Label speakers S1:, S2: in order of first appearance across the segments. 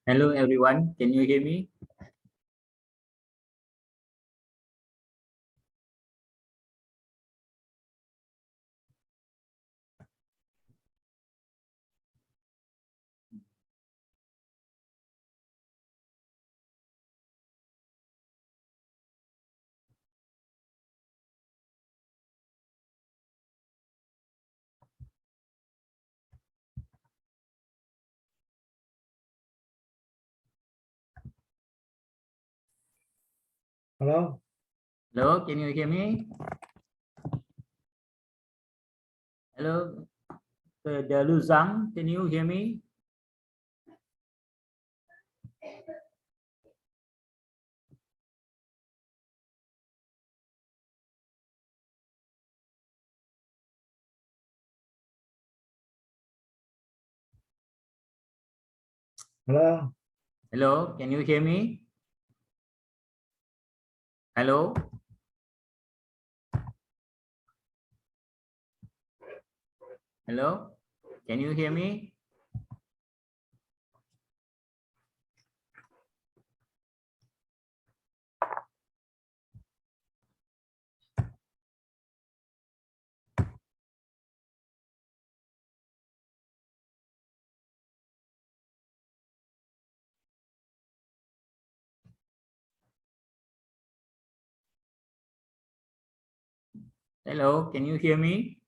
S1: Hello everyone, can you hear me?
S2: Hello.
S1: Hello, can you hear me? Hello, Dalu Zhang, can you hear me?
S2: Hello.
S1: Hello, can you hear me? Hello, hello, can you hear me? Hello, can you hear me?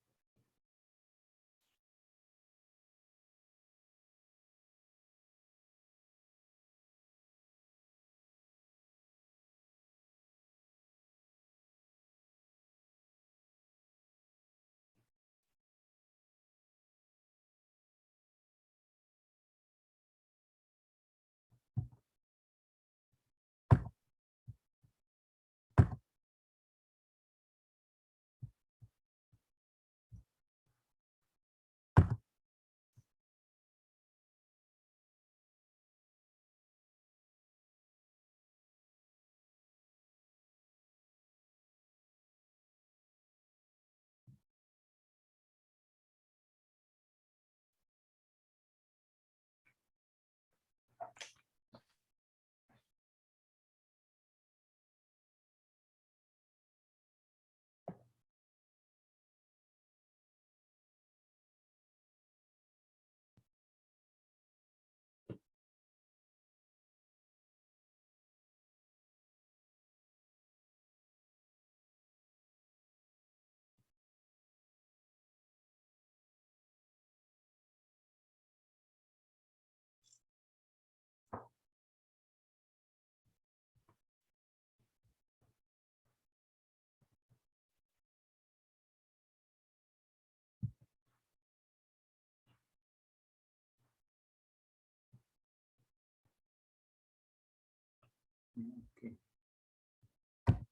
S1: Okay.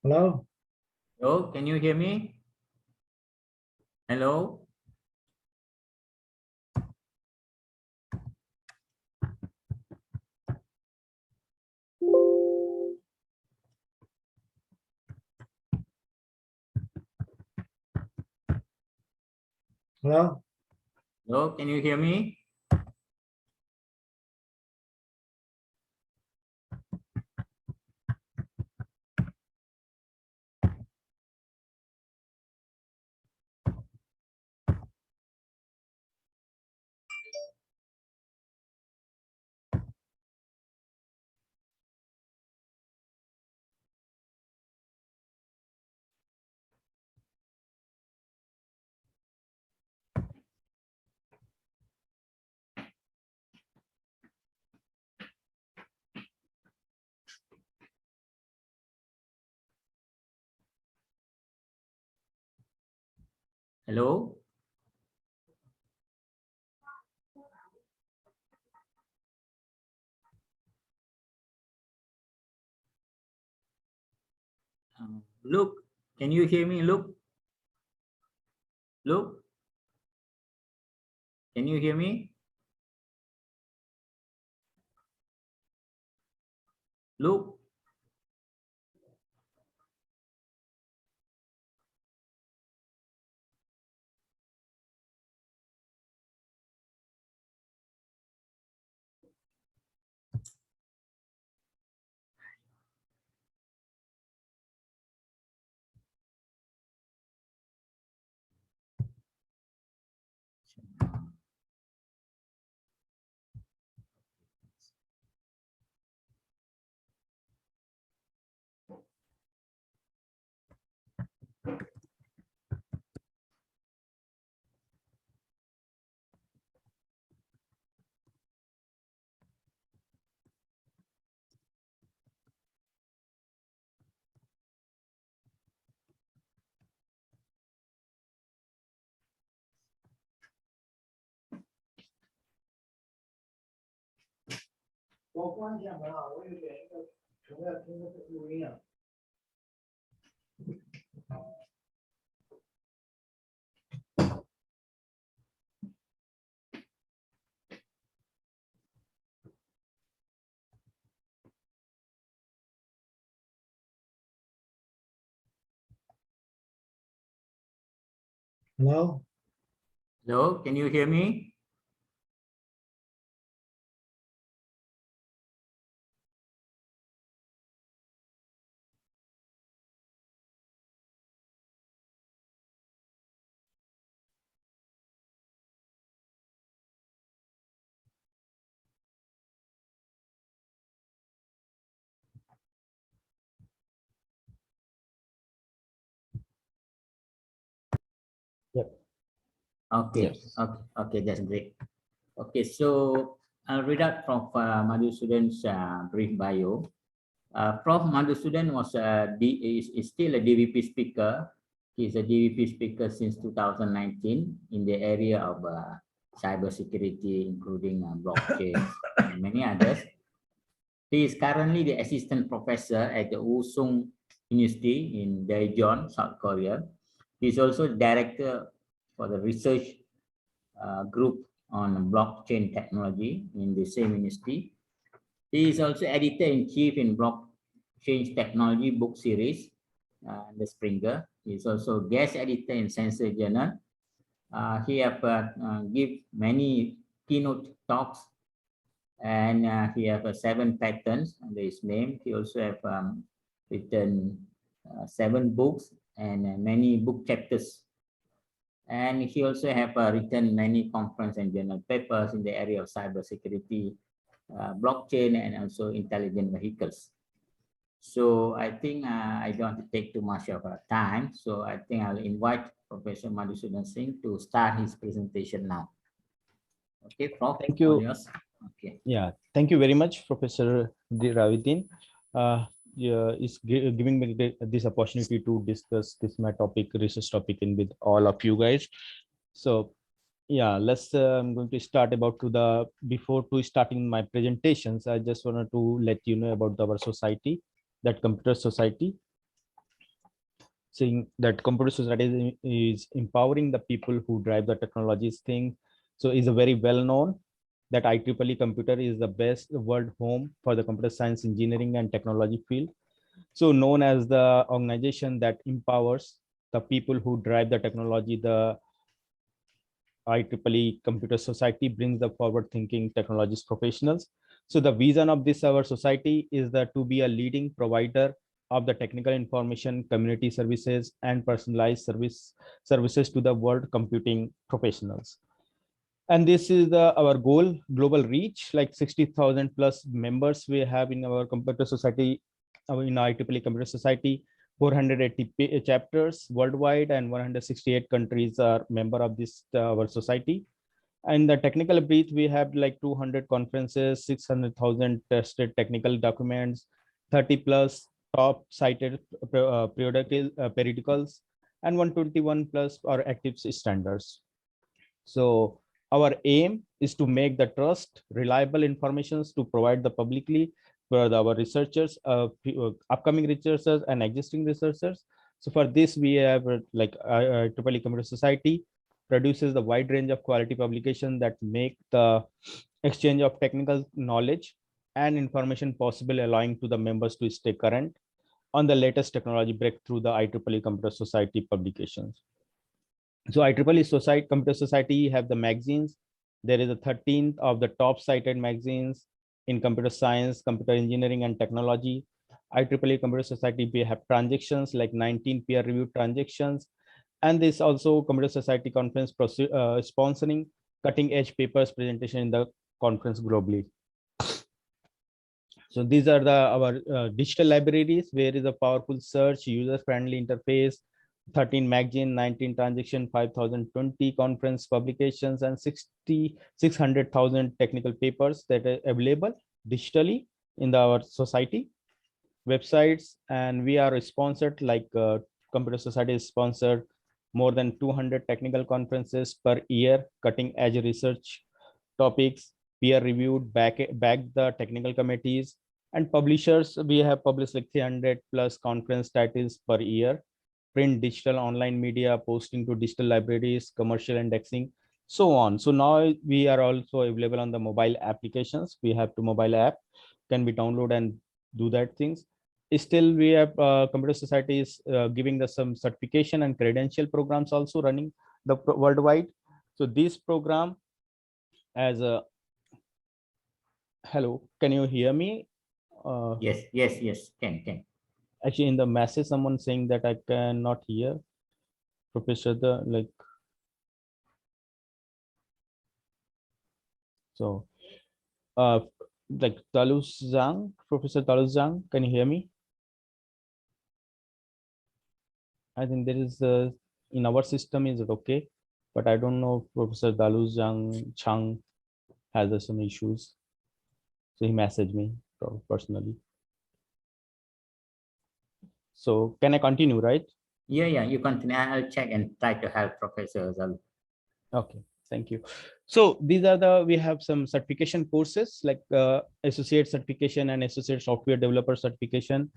S2: Hello.
S1: Hello, can you hear me? Hello,
S2: Hello.
S1: hello, can you hear me? Hello, look, can you hear me? Look, can you hear me? Look,
S2: 我关一下门啊，我有点可能要听这个录音啊。Hello.
S1: Hello, can you hear me?
S2: Yep.
S1: Okay,
S3: Yes.
S1: okay, that's great. Okay, so I'll read out from Madhusudan's brief bio. Prof. Madhusudan is still a DVP speaker. He's a DVP speaker since 2019 in the area of cybersecurity, including blockchain and many others. He is currently the assistant professor at the Usung University in Daejeon, South Korea. He is also director for the research group on blockchain technology in the same university. He is also editor-in-chief in Blockchain Technology book series, the Springer. He is also guest editor in Sensor Journal. He have give many keynote talks, and he have 7 patents under his name. He also have written 7 books and many book chapters. And he also have written many conference and journal papers in the area of cybersecurity, blockchain, and also intelligent vehicles. So I think I don't want to take too much of our time. So I think I'll invite Professor Madhusudan Singh to start his presentation now. Okay, Prof.
S3: Thank you.
S1: Okay.
S3: Yeah, thank you very much, Professor Ravidin. Yeah, it's giving me this opportunity to discuss this my topic, research topic, in with all of you guys. So yeah, let's I'm going to start about to the before to starting my presentations. I just wanted to let you know about our society, that computer society. Saying that computer society is empowering the people who drive the technologies thing. So is a very well known that IEEE computer is the best world home for the computer science, engineering, and technology field. So known as the organization that empowers the people who drive the technology, the IEEE Computer Society brings the forward-thinking technologies professionals. So the vision of this our society is that to be a leading provider of the technical information, community services, and personalized services to the world computing professionals. And this is our goal, global reach, like 60,000 plus members we have in our computer society, in IEEE Computer Society. 480 chapters worldwide, and 168 countries are member of this our society. And the technical breadth, we have like 200 conferences, 600,000 tested technical documents, 30 plus top cited periodicals, and 121 plus our active standards. So our aim is to make the trust reliable informations to provide the publicly for our researchers, upcoming researchers and existing researchers. So for this, we have like IEEE Computer Society produces the wide range of quality publication that make the exchange of technical knowledge and information possible, allowing to the members to stay current on the latest technology breakthrough the IEEE Computer Society publications. So IEEE Society, Computer Society have the magazines. There is a 13th of the top cited magazines in computer science, computer engineering, and technology. IEEE Computer Society, we have transactions like 19 peer-reviewed transactions. And this also Computer Society conference sponsoring cutting-edge papers presentation in the conference globally. So these are our digital libraries, where is a powerful search, user-friendly interface, 13 magazine, 19 transaction, 5,020 conference publications, and 600,000 technical papers that are available digitally in our society websites. And we are sponsored, like Computer Society is sponsored more than 200 technical conferences per year, cutting edge research topics, peer reviewed, back the technical committees, and publishers. We have published like 300 plus conference titles per year, print, digital, online media, posting to digital libraries, commercial indexing, so on. So now we are also available on the mobile applications. We have two mobile app, can be download and do that things. Still, we have Computer Society is giving us some certification and credential programs also running the worldwide. So this program as a hello, can you hear me?
S1: Yes, can.
S3: Actually, in the message, someone saying that I cannot hear. Professor, so like Talus Zhang, Professor Talus Zhang, can you hear me? I think there is in our system, is it okay? But I don't know if Professor Talus Zhang Chang has some issues. So he messaged me personally. So can I continue, right?
S1: Yeah, you continue. I'll check and try to help Professor Zal.
S3: Okay, thank you. So these are we have some certification courses like associate certification and associate software developer certification,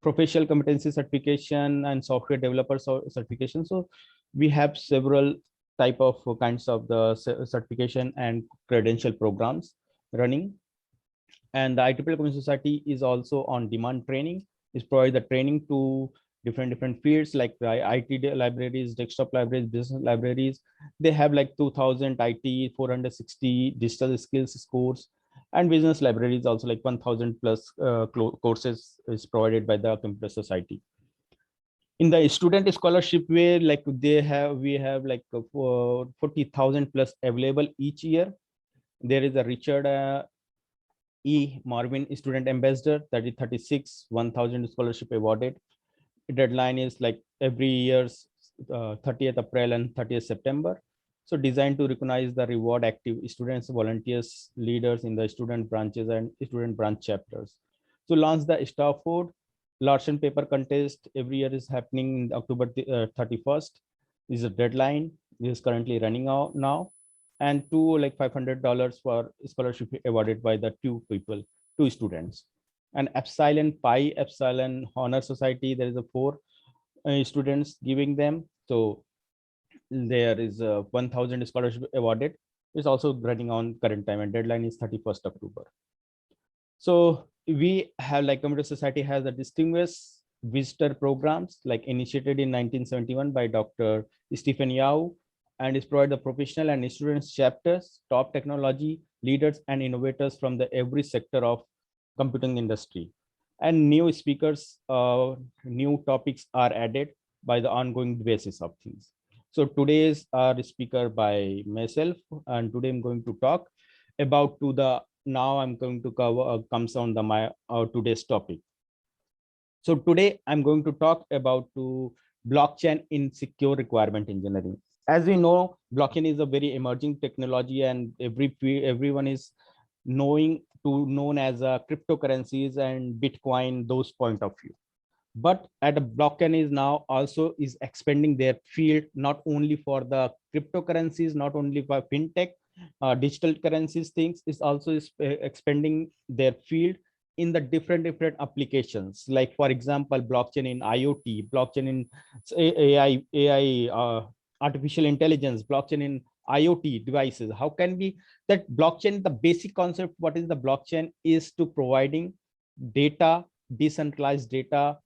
S3: professional competency certification, and software developer certification. So we have several type of kinds of the certification and credential programs running. And the IEEE Community Society is also on demand training, is provide the training to different fields like the IT libraries, desktop libraries, business libraries. They have like 2000 IT, 460 digital skills course, and business libraries also like 1000 plus courses is provided by the Computer Society. In the student scholarship way, like we have like 40,000 plus available each year. There is a Richard E. Marvin Student Ambassador, that is 36, 1000 scholarship awarded. Deadline is like every year's 30th April and 30th September. So designed to recognize the reward active students, volunteers, leaders in the student branches and student branch chapters. So launch the Stafford Larson paper contest every year is happening in October 31st. Is a deadline. This is currently running out now. And like $500 for scholarship awarded by the two students. And Epsilon Pi Epsilon Honor Society, there is a 4 students giving them. So there is a 1000 scholarship awarded. It's also running on current time, and deadline is 31st October. So we have like Computer Society has a distinguished visitor programs like initiated in 1971 by Dr. Stephen Yao, and is provide the professional and students chapters, top technology leaders and innovators from the every sector of computing industry. And new speakers, new topics are added by the ongoing basis of things. So today's speaker by myself, and today I'm going to talk about now I'm going to cover comes on my today's topic. So today I'm going to talk about blockchain in secure requirement engineering. As we know, blockchain is a very emerging technology, and everyone is known as cryptocurrencies and Bitcoin, those point of view. But at a blockchain is now also is expanding their field, not only for the cryptocurrencies, not only for fintech, digital currencies things, is also expanding their field in the different applications. Like for example, blockchain in IoT, blockchain in AI, artificial intelligence, blockchain in IoT devices. How can we that blockchain, the basic concept, what is the blockchain is to providing data, decentralized data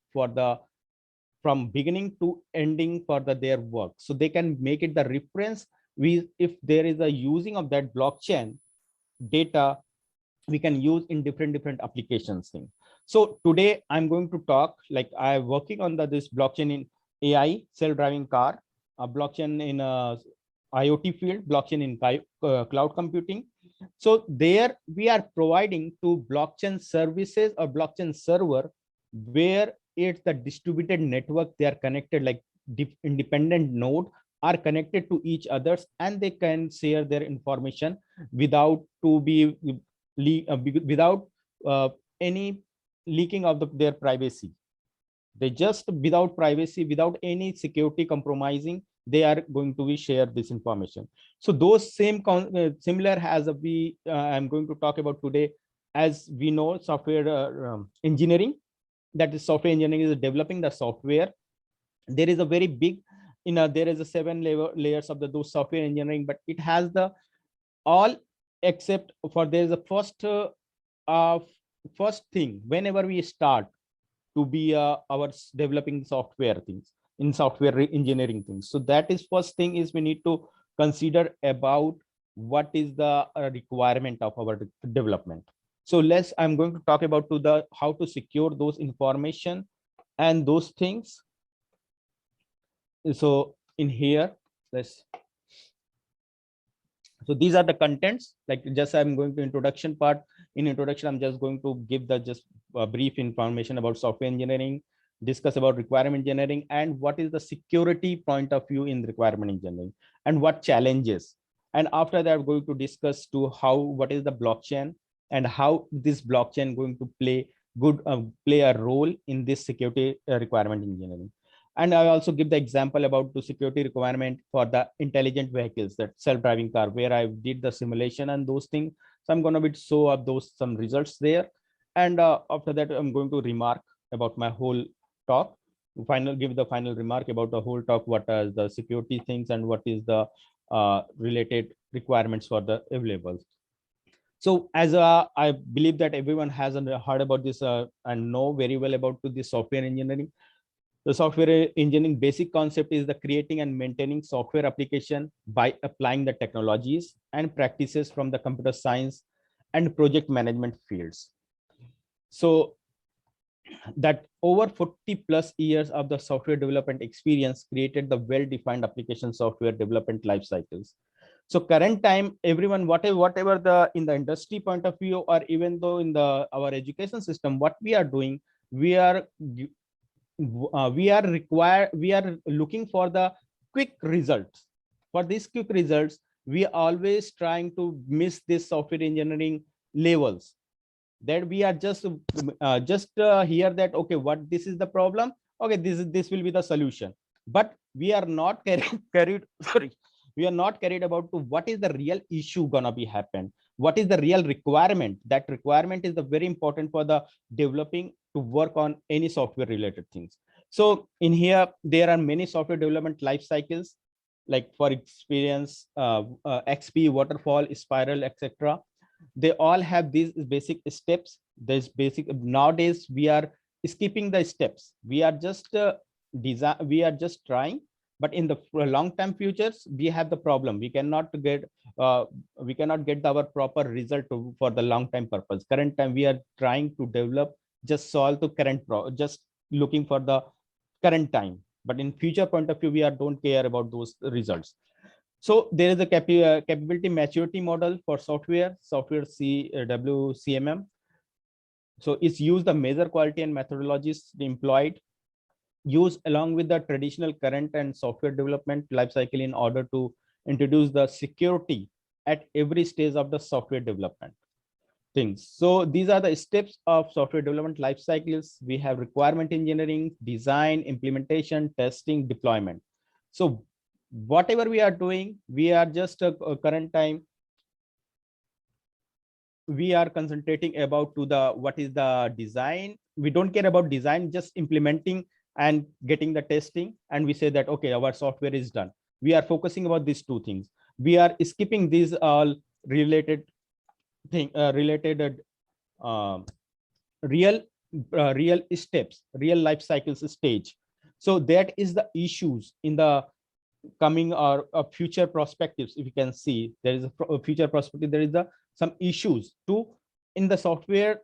S3: from beginning to ending for their work. So they can make it the reference. If there is a using of that blockchain data, we can use in different applications thing. So today I'm going to talk, like I'm working on this blockchain in AI, self-driving car, a blockchain in IoT field, blockchain in cloud computing. So there we are providing to blockchain services or blockchain server where it's the distributed network. They are connected like independent node are connected to each others, and they can share their information without any leaking of their privacy. They just without privacy, without any security compromising, they are going to be share this information. So those similar as I'm going to talk about today. As we know, software engineering, that is software engineering is developing the software. There is a very big, there is a 7 layers of those software engineering, but it has the all except for there is a first thing whenever we start to be our developing software things in software engineering things. So that is first thing is we need to consider about what is the requirement of our development. So I'm going to talk about how to secure those information and those things. So in here, so these are the contents, like just I'm going to introduction part. In introduction, I'm just going to give the just brief information about software engineering, discuss about requirement engineering, and what is the security point of view in requirement engineering and what challenges. And after that, I'm going to discuss what is the blockchain and how this blockchain going to play a role in this security requirement engineering. And I also give the example about the security requirement for the intelligent vehicles, that self-driving car, where I did the simulation and those things. So I'm going to show up some results there. And after that, I'm going to remark about my whole talk. Give the final remark about the whole talk, what are the security things and what is the related requirements for the available. So as I believe that everyone has heard about this and know very well about this software engineering. The software engineering basic concept is the creating and maintaining software application by applying the technologies and practices from the computer science and project management fields. So that over 40 plus years of the software development experience created the well-defined application software development life cycles. So current time, everyone, whatever the in the industry point of view, or even though in our education system, what we are doing, we are looking for the quick results. For these quick results, we are always trying to miss this software engineering levels, that we are just hear that, okay, what this is the problem, okay, this will be the solution, but we are not carried sorry, we are not carried about to what is the real issue gonna be happen, what is the real requirement. That requirement is the very important for the developing to work on any software related things. So in here, there are many software development life cycles, like for experience, XP, waterfall, spiral, etc. They all have these basic steps. There's basic, nowadays we are skipping the steps. We are just trying, but in the long term futures, we have the problem. We cannot get our proper result for the long time purpose. Current time, we are trying to develop, just solve the current just looking for the current time, but in future point of view, we don't care about those results. So there is a capability maturity model for software WCMM. So it's used the measure quality and methodologies employed, used along with the traditional current and software development lifecycle in order to introduce the security at every stage of the software development things. So these are the steps of software development life cycles. We have requirement engineering, design, implementation, testing, deployment. So whatever we are doing, we are just current time, we are concentrating about what is the design. We don't care about design, just implementing and getting the testing, and we say that, okay, our software is done. We are focusing about these two things. We are skipping these all related real steps, real life cycles stage. So that is the issues in the coming or future perspectives. If you can see, there is a future perspective, there is some issues to in the software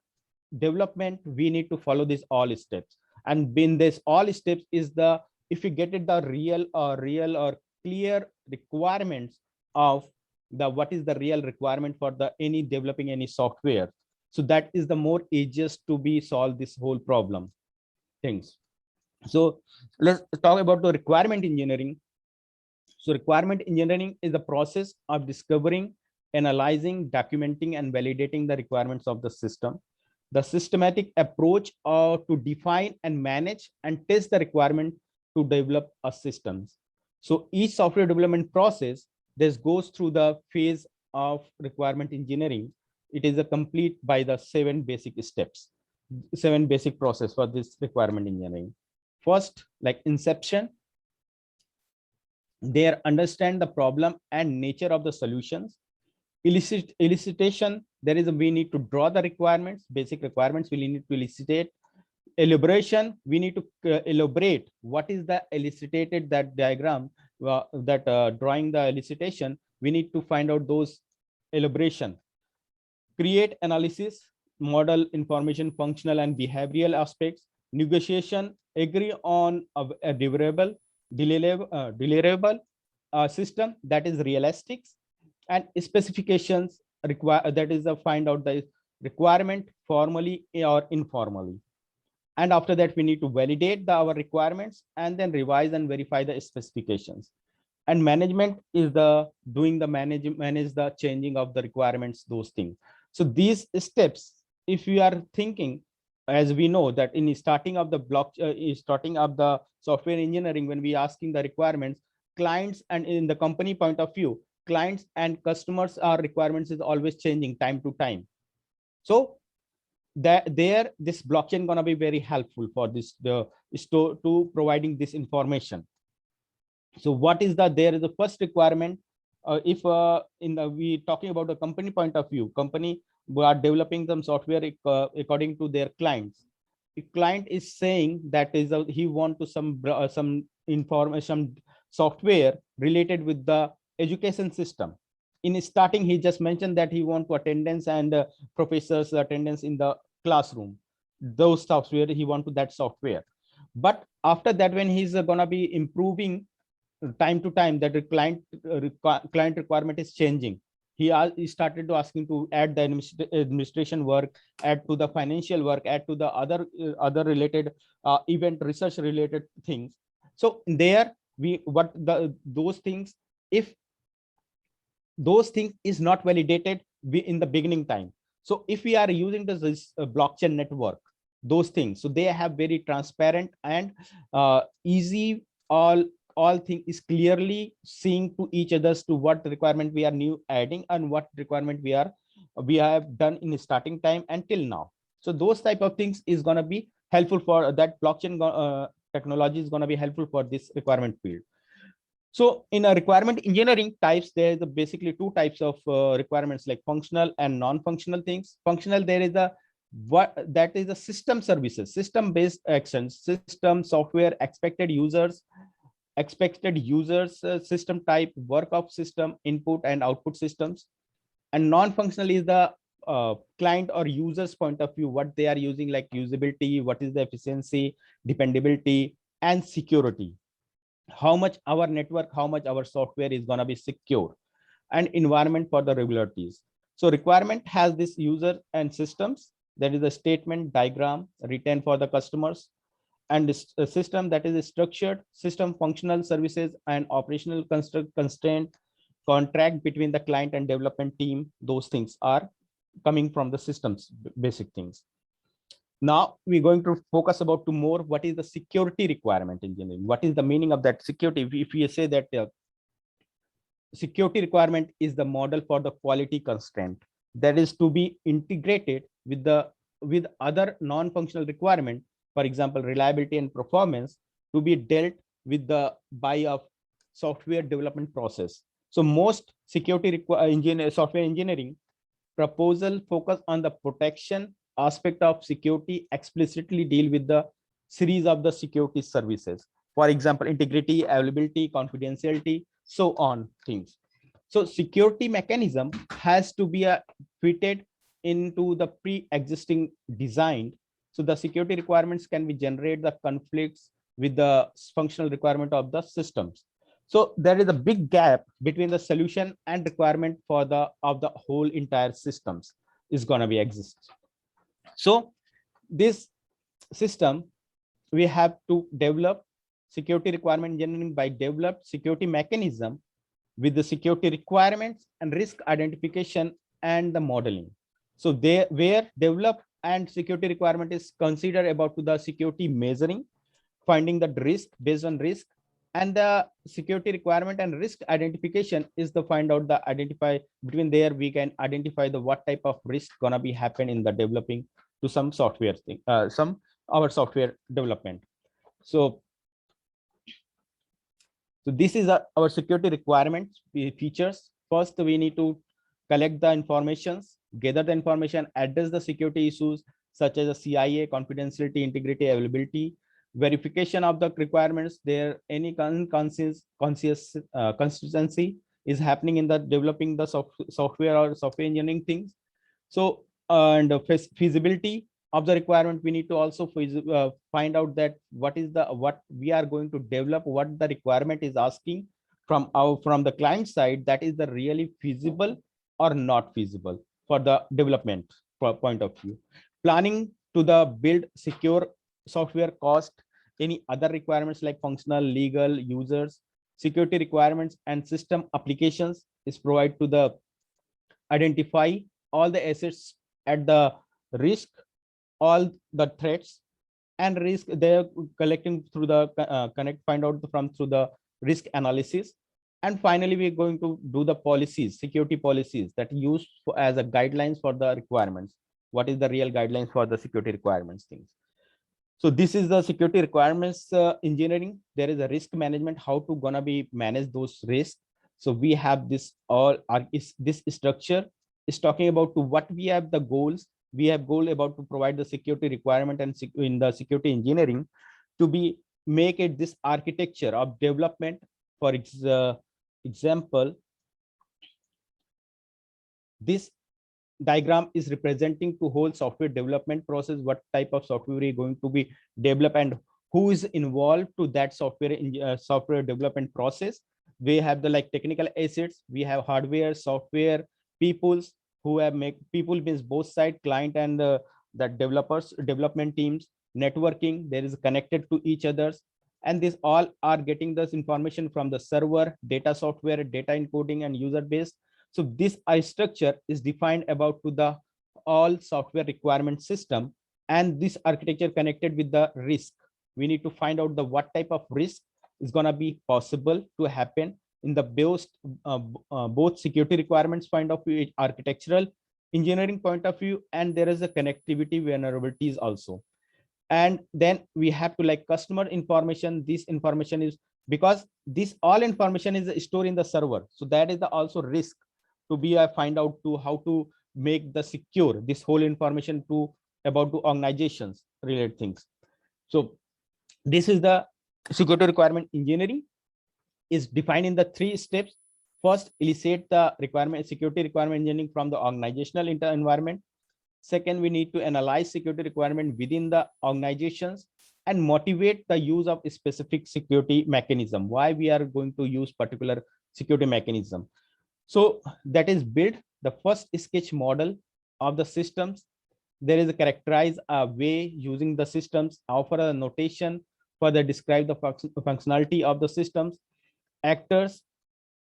S3: development. We need to follow these all steps, and in this all steps is the, if you get it, the real or clear requirements of what is the real requirement for any developing any software. So that is the more easiest to be solve this whole problem things. So let's talk about the requirement engineering. So requirement engineering is the process of discovering, analyzing, documenting, and validating the requirements of the system. The systematic approach to define and manage and test the requirement to develop a systems. So each software development process, this goes through the phase of requirement engineering. It is a complete by the 7 basic steps, 7 basic process for this requirement engineering. First, like inception, they understand the problem and nature of the solutions. Elicitation, there is a, we need to draw the requirements, basic requirements, we need to elicitate. Elaboration, we need to elaborate what is the elicited, that diagram, drawing the elicitation, we need to find out those elaboration. Create analysis, model information, functional and behavioral aspects. Negotiation, agree on a deliverable system that is realistic. And specifications require, that is a find out the requirement formally or informally. And after that, we need to validate our requirements and then revise and verify the specifications. And management is the doing the manage the changing of the requirements, those things. So these steps, if you are thinking, as we know that in starting of the starting of the software engineering, when we asking the requirements, clients and in the company point of view, clients and customers are requirements is always changing time to time. So that there, this blockchain gonna be very helpful for this to providing this information. So what is there is the first requirement. If we talking about the company point of view, company who are developing some software according to their clients. If client is saying that is he want to some information software related with the education system. In starting, he just mentioned that he want to attendance and professors attendance in the classroom. Those software he want to that software. But after that, when he's gonna be improving time to time, that the client requirement is changing. He started to asking to add the administration work, add to the financial work, add to the other related event research related things. So there those things, if those things is not validated in the beginning time. So if we are using this blockchain network, those things, so they have very transparent and easy, all thing is clearly seeing to each other's to what requirement we are new adding and what requirement we have done in the starting time until now. So those type of things is going to be helpful for that blockchain technology is going to be helpful for this requirement field. So in a requirement engineering types, there is basically 2 types of requirements, like functional and non-functional things. Functional, there is that is a system services, system based actions, system software, expected users, system type, work of system, input and output systems. And non-functional is the client or users point of view, what they are using, like usability, what is the efficiency, dependability and security. How much our network, how much our software is going to be secure, and environment for the regularities. So requirement has this user and systems, that is a statement diagram written for the customers, and this system, that is a structured system, functional services and operational constraint, contract between the client and development team. Those things are coming from the systems basic things. Now we're going to focus about to more what is the security requirement engineering. What is the meaning of that security? If we say that security requirement is the model for the quality constraint that is to be integrated with other non-functional requirement, for example reliability and performance, to be dealt with by of software development process. So most security software engineering proposal focus on the protection aspect of security, explicitly deal with the series of the security services, for example integrity, availability, confidentiality, so on things. So security mechanism has to be fitted into the pre-existing design. So the security requirements can be generate the conflicts with the functional requirement of the systems. So there is a big gap between the solution and requirement for the whole entire systems is going to be exist. So this system, we have to develop security requirement engineering by develop security mechanism with the security requirements and risk identification and the modeling. So where develop and security requirement is considered about to the security measuring, finding the risk based on risk, And the security requirement and risk identification is the find out the identify between there we can identify the what type of risk gonna be happen in the developing to some software thing, some our software development. So this is our security requirements features. First, we need to collect the informations, gather the information, address the security issues such as a CIA, confidentiality, integrity, availability, verification of the requirements. There any consistency is happening in the developing the software or software engineering things. So and feasibility of the requirement, we need to also find out that what is the what we are going to develop, what the requirement is asking from the client side, that is the really feasible or not feasible for the development point of view. Planning to the build secure software cost, any other requirements like functional, legal, users, security requirements and system applications is provide to the identify all the assets at the risk, all the threats and risk they're collecting through the connect find out from through the risk analysis. And finally we're going to do the policies, security policies that used as a guidelines for the requirements. What is the real guidelines for the security requirements things? So this is the security requirements engineering. There is a risk management, how to gonna be manage those risks. So we have this all this structure is talking about to what we have the goals. We have goal about to provide the security requirement and in the security engineering to be make it this architecture of development. For example, this diagram is representing to whole software development process, what type of software is going to be developed and who is involved to that software development process. We have the like technical assets, we have hardware, software, peoples who have make people means both side client and the developers development teams, networking, there is connected to each others, and these all are getting this information from the server, data software, data encoding and user base. So this structure is defined about to the all software requirement system, and this architecture connected with the risk. We need to find out the what type of risk is going to be possible to happen in the both security requirements point of view, architectural engineering point of view, and there is a connectivity vulnerabilities also. And then we have to like customer information. This information is because this all information is stored in the server, so that is the also risk to be find out to how to make the secure this whole information to about to organizations related things. So this is the security requirement engineering is defined in the 3 steps. First, elicit the requirement security requirement engineering from the organizational environment. Second, we need to analyze security requirement within the organizations and motivate the use of a specific security mechanism. Why we are going to use particular security mechanism. So that is build the first sketch model of the systems. There is a characterize a way using the systems, offer a notation for the describe the functionality of the systems. Actors,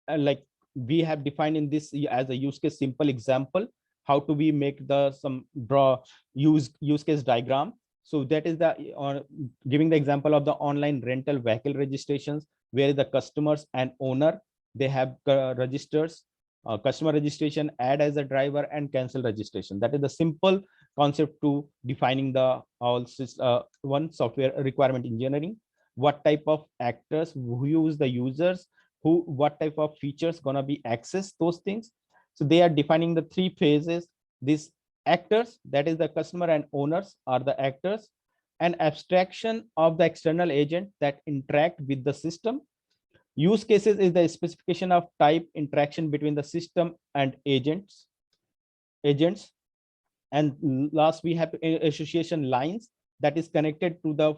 S3: like we have defined in this as a use case simple example, how to we make the some draw use case diagram. So that is the giving the example of the online rental vehicle registrations, where the customers and owner, they have registers, customer registration, add as a driver and cancel registration. That is the simple concept to defining the all one software requirement engineering. What type of actors, who use the users, who what type of features gonna be access those things. So they are defining the 3 phases. These actors, that is the customer and owners are the actors, and abstraction of the external agent that interact with the system. Use cases is the specification of type interaction between the system and agents. And last we have association lines that is connected to the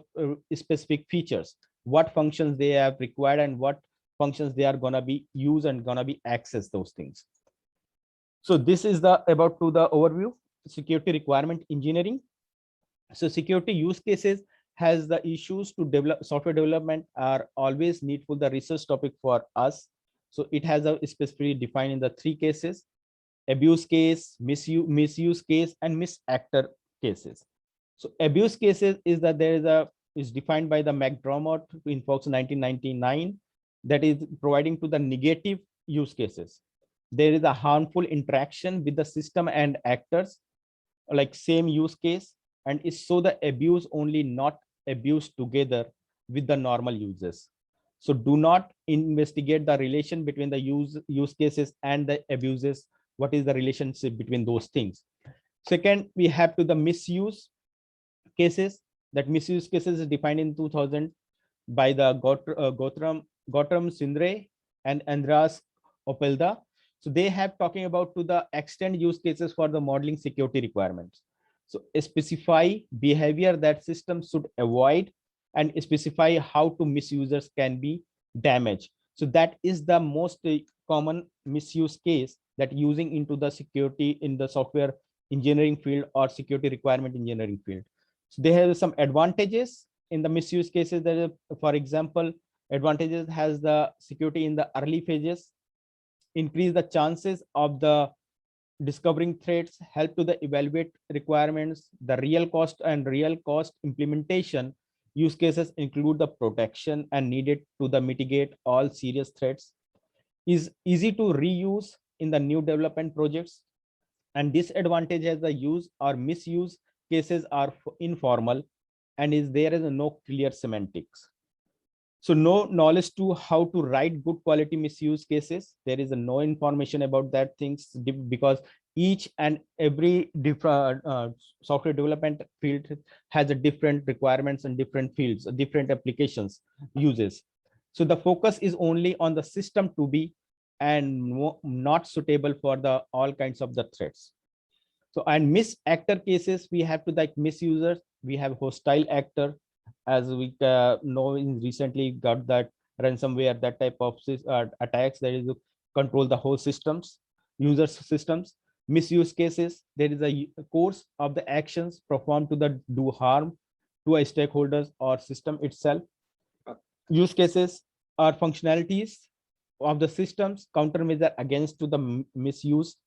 S3: specific features, what functions they have required and what functions they are going to be used and going to be access those things. So this is the about to the overview security requirement engineering. So security use cases has the issues to develop software development are always needful the research topic for us. So it has a specifically defined in the 3 cases: abuse case, misuse case, and misactor cases. So abuse cases is that there is defined by the McDermott in Fox 1999. that is providing to the negative use cases. There is a harmful interaction with the system and actors, like same use case, and is so the abuse only, not abuse together with the normal uses. So do not investigate the relation between the use cases and the abuses. What is the relationship between those things? Second, we have to the misuse cases. That misuse cases is defined in 2000 by the Gautam Sindre and Andreas Opelda. So they have talking about to the extend use cases for the modeling security requirements. So specify behavior that systems should avoid and specify how to misusers can be damaged. So that is the most common misuse case that using into the security in the software engineering field or security requirement engineering field. So they have some advantages in the misuse cases. That is, for example, advantages has the security in the early phases, increase the chances of the discovering threats, help to the evaluate requirements. The real cost and real cost implementation use cases include the protection and needed to the mitigate all serious threats, is easy to reuse in the new development projects. And disadvantage as the use or misuse cases are informal and there is no clear semantics. So no knowledge to how to write good quality misuse cases. There is no information about that things, because each and every different software development field has a different requirements and different fields, different applications uses. So the focus is only on the system to be and not suitable for the all kinds of the threats. So and mis-actor cases, we have to like misusers, we have hostile actor, as we know in recently got that ransomware, that type of attacks that is to control the whole systems, user systems. Misuse cases, there is a course of the actions performed to the do harm to a stakeholders or system itself. Use cases are functionalities of the systems, countermeasure against to the misuse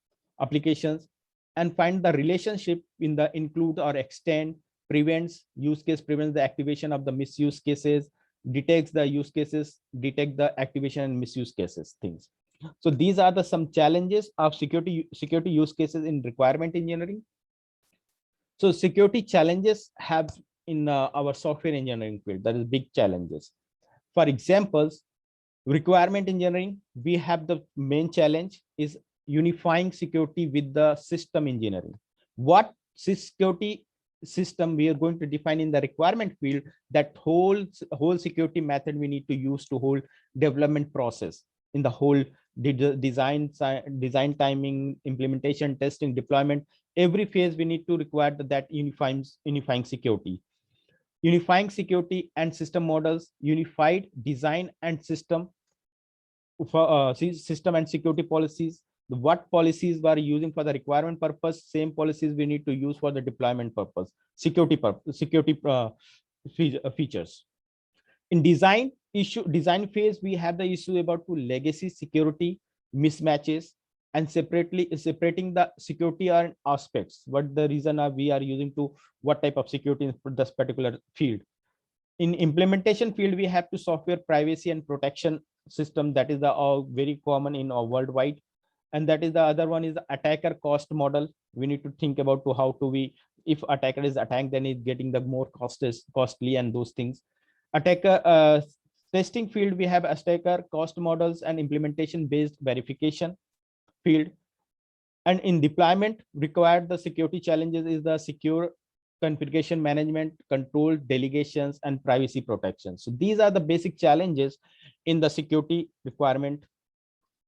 S3: applications, and find the relationship in the include or extend, prevents use case, prevents the activation of the misuse cases, detects the use cases, detect the activation and misuse cases things. So these are the some challenges of security use cases in requirement engineering. So security challenges have in our software engineering field, that is big challenges. For examples, requirement engineering, we have the main challenge is unifying security with the system engineering. What security system we are going to define in the requirement field, that whole security method we need to use to whole development process in the whole design timing, implementation, testing, deployment, every phase we need to require that unifying security. Unifying security and system models, unified design and system for system and security policies. What policies we are using for the requirement purpose, same policies we need to use for the deployment purpose, security features. In design phase, we have the issue about to legacy security mismatches and separating the security aspects. What the reason we are using to what type of security in this particular field. In implementation field, we have to software privacy and protection system, that is the very common in worldwide. And that is the other one is the attacker cost model. We need to think about to how to we, if attacker is attacked, then it's getting the more costly and those things. Attacker testing field, we have attacker cost models and implementation based verification field. And in deployment required, the security challenges is the secure configuration management, control, delegations, and privacy protection. So these are the basic challenges in the security requirement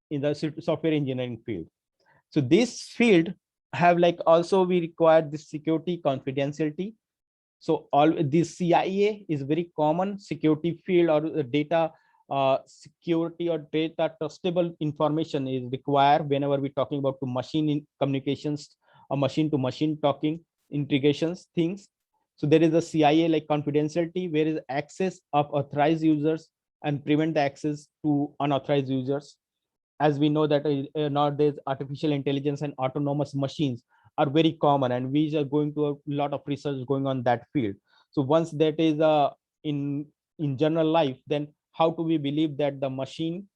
S3: in the software engineering field. So this field have like also we require this security confidentiality. So all this CIA is very common security field, or data security or data trustable information is required whenever we're talking about to machine communications or machine to machine talking integrations things. So there is a CIA like confidentiality, where is access of authorized users and prevent the access to unauthorized users. As we know that nowadays artificial intelligence and autonomous machines are very common, and we are going to a lot of research going on that field. So once that is in general life, then how do we believe that the machine,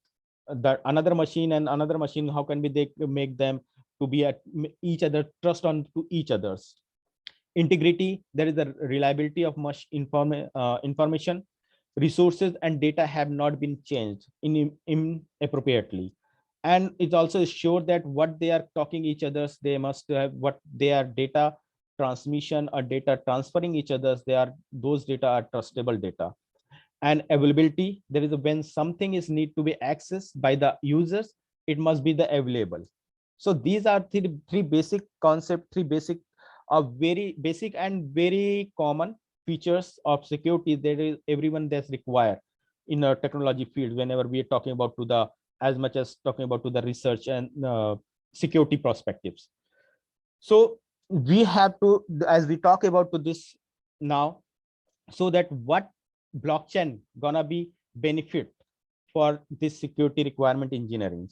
S3: that another machine and another machine, how can we make them to be at each other, trust on to each other's integrity. There is the reliability of information. Resources and data have not been changed inappropriately, and it also sure that what they are talking each others, they must have what they are data transmission or data transferring each others, they are, those data are trustable data. And availability, there is a, when something is need to be accessed by the users, it must be the available. So these are three basic concept, three basic very basic and very common features of security that is everyone that's required in a technology field whenever we are talking about to the, as much as talking about to the research and security perspectives. So we have to, as we talk about to this now, so that what blockchain gonna be benefit for this security requirement engineering.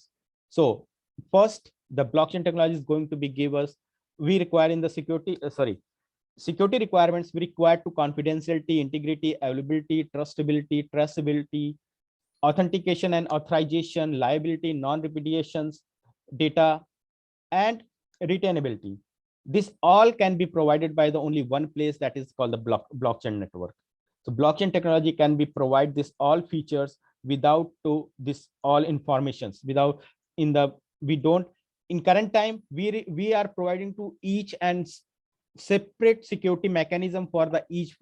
S3: So first, the blockchain technology is going to be give us, we require in the security security requirements, we require to confidentiality, integrity, availability, trustability, traceability, authentication and authorization, liability, non-repudiations, data, and retainability. This all can be provided by the only one place, that is called the blockchain network. So blockchain technology can be provide this all features without to this all informations, without in the, we don't, in current time we are providing to each and separate security mechanism for the each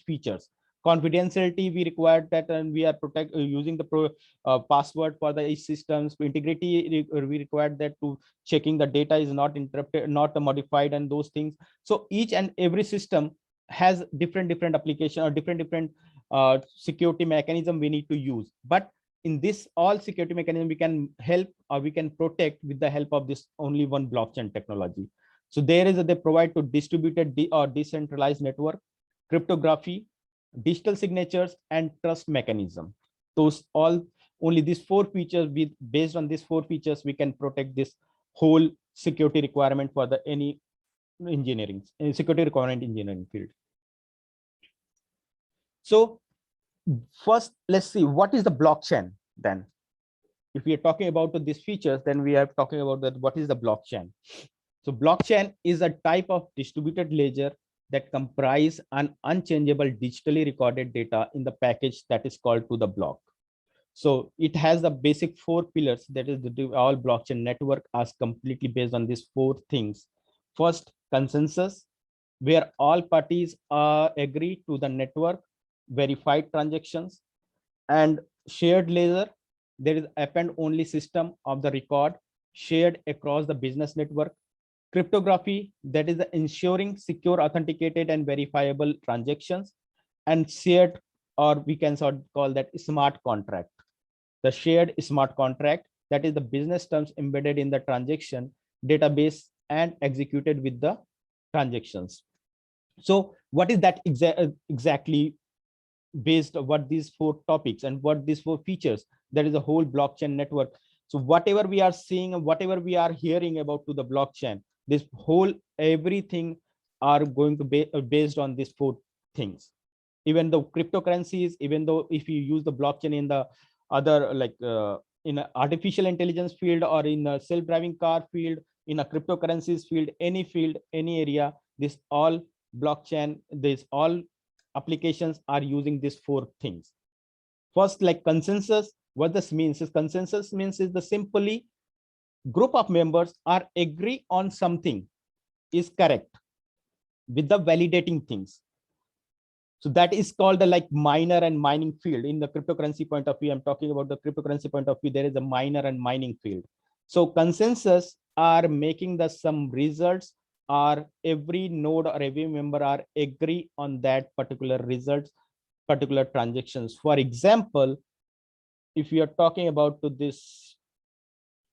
S3: features. Confidentiality, we require that, and we are using the password for the each systems. Integrity, we require that to checking the data is not interrupted, not modified, and those things. So each and every system has different application or different security mechanism we need to use. But in this all security mechanism, we can help or we can protect with the help of this only one blockchain technology. So there is they provide to distributed or decentralized network, cryptography, digital signatures, and trust mechanism. Those all, only these four features, with based on these four features, we can protect this whole security requirement for the any engineering security requirement engineering field. So first, let's see what is the blockchain. Then if we are talking about these features, then we are talking about that what is the blockchain. So blockchain is a type of distributed ledger that comprise an unchangeable digitally recorded data in the package that is called to the block. So it has the basic four pillars, that is the all blockchain network are completely based on these four things. First, consensus, where all parties agree to the network, verified transactions, and shared ledger, there is append only system of the record shared across the business network. Cryptography, that is the ensuring secure, authenticated, and verifiable transactions, and shared, or we can sort of call that smart contract. The shared smart contract, that is the business terms embedded in the transaction database and executed with the transactions. So what is that exactly based on what these four topics and what these four features, that is a whole blockchain network. So whatever we are seeing and whatever we are hearing about to the blockchain, this whole everything are going to be based on these four things. Even the cryptocurrencies, even though if you use the blockchain in the other like in a artificial intelligence field or in a self-driving car field, in a cryptocurrencies field, any area, this all blockchain, this all applications are using these four things. First, like consensus, what this means is consensus means is the simply group of members are agree on something is correct with the validating things. So that is called the like miner and mining field. In the cryptocurrency point of view, I'm talking about the cryptocurrency point of view, there is a miner and mining field. So consensus are making the some results, or every node or every member are agree on that particular results, particular transactions. For example, if you are talking about to this,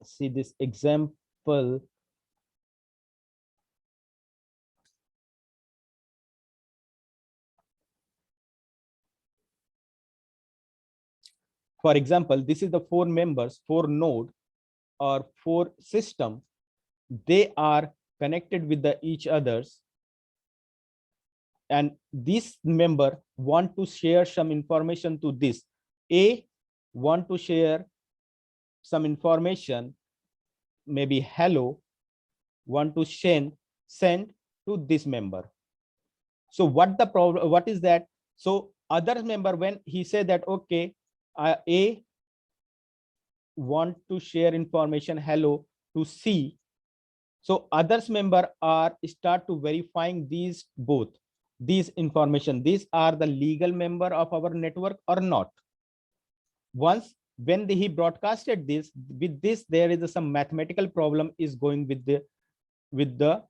S3: see this example. For example, this is the four members, four node or four system. They are connected with the each others, and this member want to share some information to this. A want to share some information, maybe hello, want to send to this member. So what the problem, what is that? So other member, when he said that, okay, A want to share information hello to C, so others member are start to verifying these both these information, these are the legal member of our network or not. Once when he broadcasted this, with this there is some mathematical problem is going with the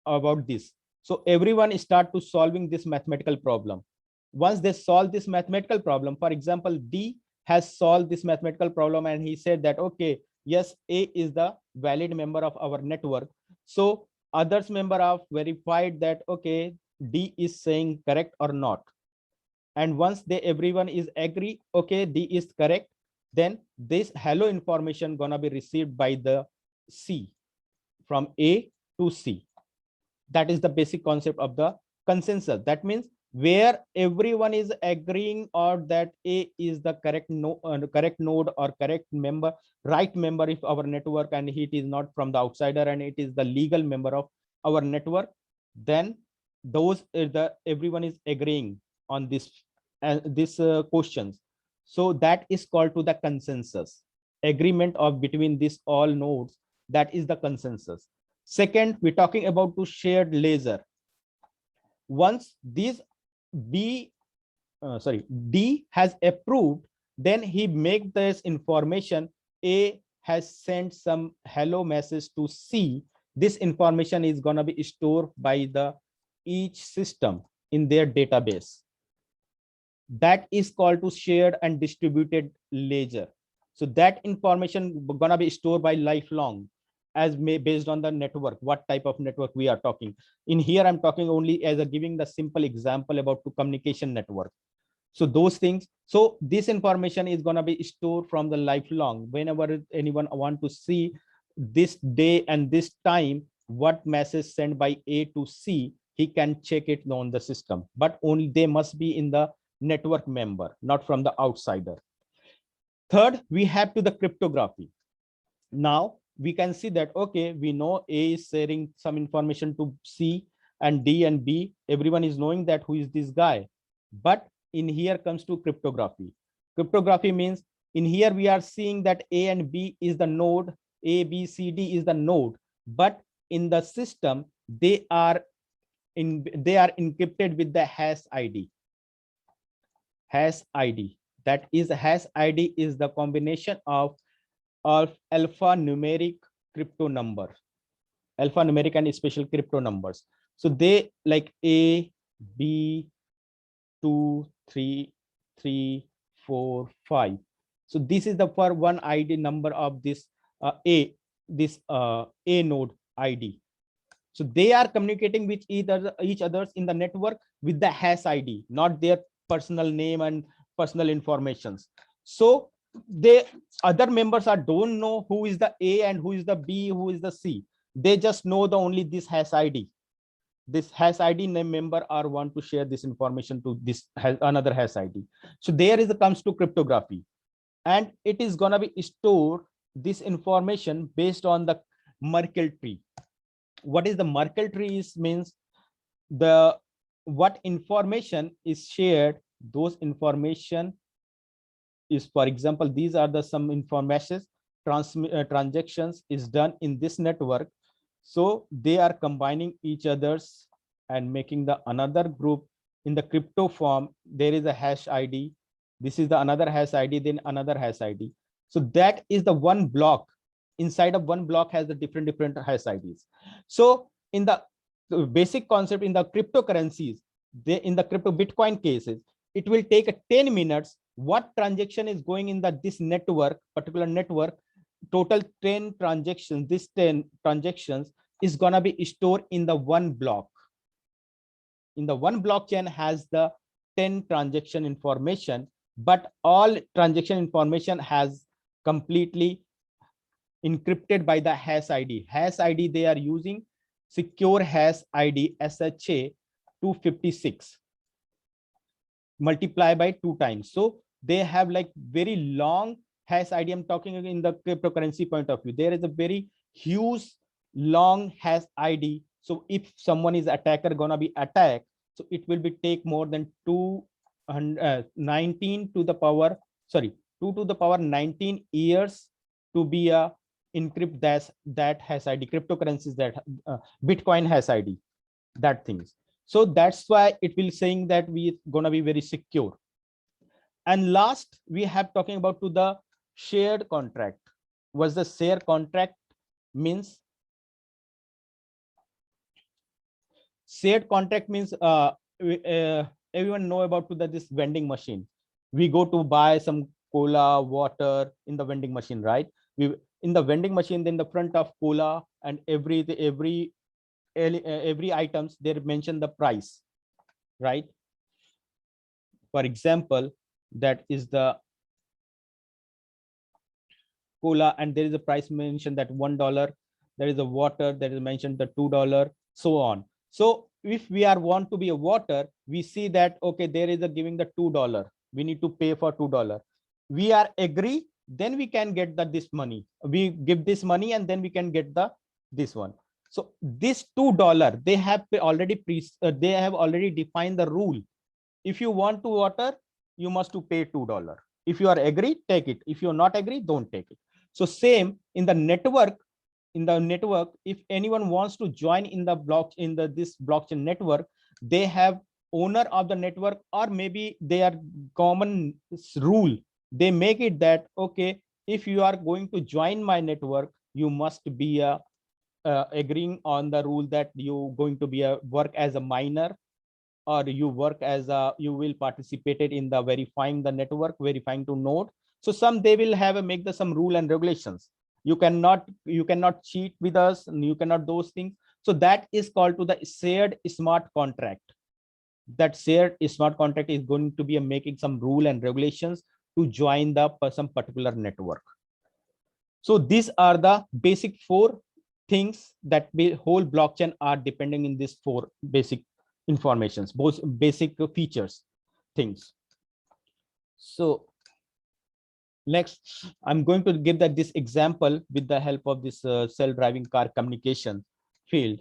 S3: about this. So everyone start to solving this mathematical problem. Once they solve this mathematical problem, for example, D has solved this mathematical problem and he said that, okay, yes, A is the valid member of our network. So others member have verified that, okay, D is saying correct or not. And once everyone is agree, okay, D is correct, then this hello information gonna be received by the C, from A to C. That is the basic concept of the consensus. That means where everyone is agreeing or that A is the correct node or correct member, right member of our network, and it is not from the outsider and it is the legal member of our network, then those everyone is agreeing on this questions. So that is called to the consensus, agreement of between these all nodes. That is the consensus. Second, we're talking about to shared ledger. Once these D has approved, then he make this information. A has sent some hello message to C. This information is gonna be stored by the each system in their database. That is called to shared and distributed ledger. So that information gonna be stored by lifelong, based on the network, what type of network we are talking. In here, I'm talking only as giving the simple example about to communication network. So those things. So this information is gonna be stored from the lifelong. Whenever anyone want to see this day and this time, what message sent by A to C, he can check it on the system. But only they must be in the network member, not from the outsider. Third, we have to the cryptography. Now we can see that, okay, we know A is sharing some information to C and D and B. Everyone is knowing that who is this guy. But in here comes to cryptography. Cryptography means in here we are seeing that A and B is the node, A, B, C, D is the node. But in the system, they are encrypted with the hash ID. Hash ID. That is hash ID is the combination of alphanumeric crypto number, alphanumeric and special crypto numbers. So they like A, B, 2, 3, 3, 4, 5. So this is the for one ID number of this A node ID. So they are communicating with each others in the network with the hash ID, not their personal name and personal informations. So they other members don't know who is the A and who is the B, who is the C. They just know the only this hash ID. This hash ID name member are want to share this information to this another hash ID. So there is comes to cryptography, and it is gonna be stored this information based on the Merkle tree. What is the Merkle tree is means the what information is shared, those information is, for example, these are the some information transactions is done in this network. So they are combining each others and making the another group in the crypto form. There is a hash ID. This is the another hash ID, then another hash ID. So that is the one block. Inside of one block has the different hash IDs. So in the basic concept in the cryptocurrencies, in the crypto Bitcoin cases, it will take 10 minutes. What transaction is going in this network, particular network, total 10 transactions, this 10 transactions is gonna be stored in the one block. In the one blockchain has the 10 transaction information, but all transaction information has completely encrypted by the hash ID. Hash ID they are using secure hash ID SHA 256 multiply by 2 times. So they have like very long hash ID. I'm talking in the cryptocurrency point of view. There is a very huge long hash ID. So if someone is attacker gonna be attacked, so it will be take more than 19 to the power, sorry, 2 to the power 19 years to be a encrypt that hash ID, cryptocurrencies that Bitcoin hash ID, that things. So that's why it will saying that we gonna be very secure. And last, we have talking about to the shared contract. Was the share contract means? Shared contract means everyone know about to the this vending machine. We go to buy some cola, water in the vending machine, right? We in the vending machine, then the front of cola and every items they mention the price, right? For example, that is the cola, and there is a price mentioned that $1. There is a water that is mentioned the $2, so on. So if we are want to be a water, we see that okay, there is a giving the $2. We need to pay for $2. We are agree, then we can get this money. We give this money and then we can get this one. So this $2, they have already they have already defined the rule. If you want to water, you must to pay $2. If you are agree, take it. If you are not agree, don't take it. So same in the network. In the network, if anyone wants to join in the block in the this blockchain network, they have owner of the network, or maybe they are common rule. They make it that okay, if you are going to join my network, you must be agreeing on the rule that you going to be a work as a miner, or you work as a you will participated in the verifying the network, verifying to node. So some they will have a make the some rule and regulations. You cannot cheat with us, and you cannot those things. So that is called to the shared smart contract. That shared smart contract is going to be a making some rule and regulations to join the some particular network. So these are the basic 4 things that whole blockchain are depending in these 4 basic informations, both basic features things. So next, I'm going to give that this example with the help of this self-driving car communication field.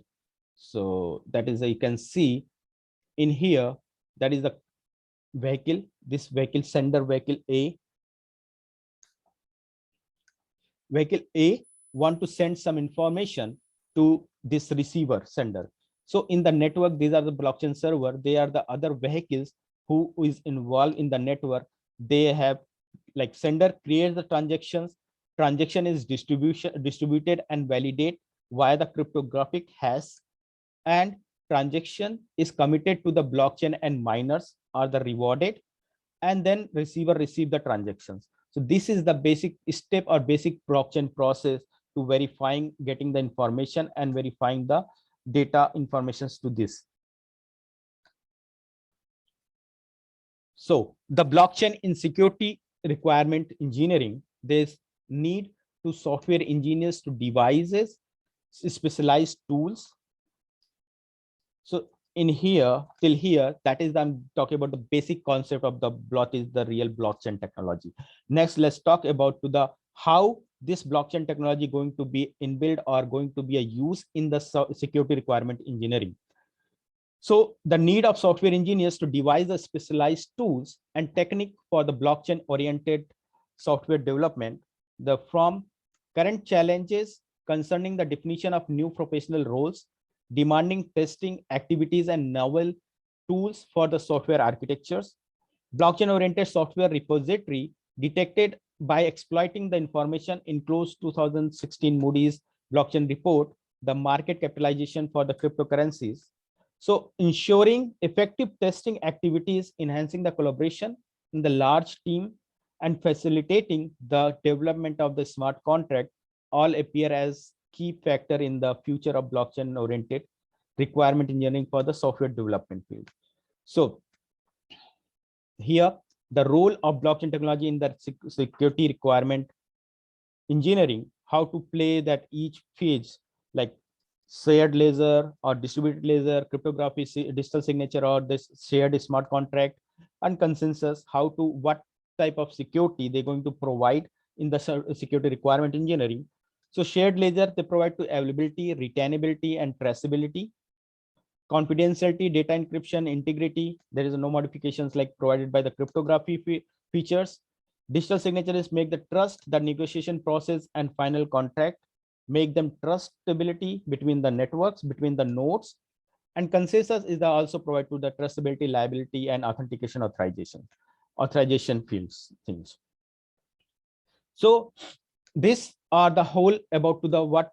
S3: So that is, you can see in here, that is the vehicle, this vehicle sender vehicle A. Vehicle A want to send some information to this receiver sender. So in the network, these are the blockchain server. They are the other vehicles who is involved in the network. They have like sender creates the transactions. Transaction is distributed and validate via the cryptographic hash, and transaction is committed to the blockchain and miners are the rewarded, and then receiver receive the transactions. So this is the basic step or basic blockchain process to verifying, getting the information and verifying the data informations to this. So the blockchain in security requirement engineering, there's need to software engineers to devices, specialized tools. So in here till here, that is I'm talking about the basic concept of the block is the real blockchain technology. Next, let's talk about to the how this blockchain technology going to be inbuilt or going to be a use in the security requirement engineering. So the need of software engineers to devise the specialized tools and technique for the blockchain oriented software development, the from current challenges concerning the definition of new professional roles, demanding testing activities and novel tools for the software architectures. Blockchain oriented software repository detected by exploiting the information in close 2016 Moody's blockchain report, the market capitalization for the cryptocurrencies. So ensuring effective testing activities, enhancing the collaboration in the large team, and facilitating the development of the smart contract all appear as key factor in the future of blockchain oriented requirement engineering for the software development field. So here the role of blockchain technology in the security requirement engineering, how to play that each phase, like shared ledger or distributed ledger, cryptography, digital signature, or this shared smart contract and consensus, how to what type of security they're going to provide in the security requirement engineering. So shared ledger, they provide to availability, retainability, and traceability. Confidentiality, data encryption, integrity. There is no modifications like provided by the cryptography features. Digital signatures make the trust, the negotiation process, and final contract, make them trustability between the networks, between the nodes, and consensus is also provided to the trustability, liability, and authentication authorization fields things. So these are the whole about to the what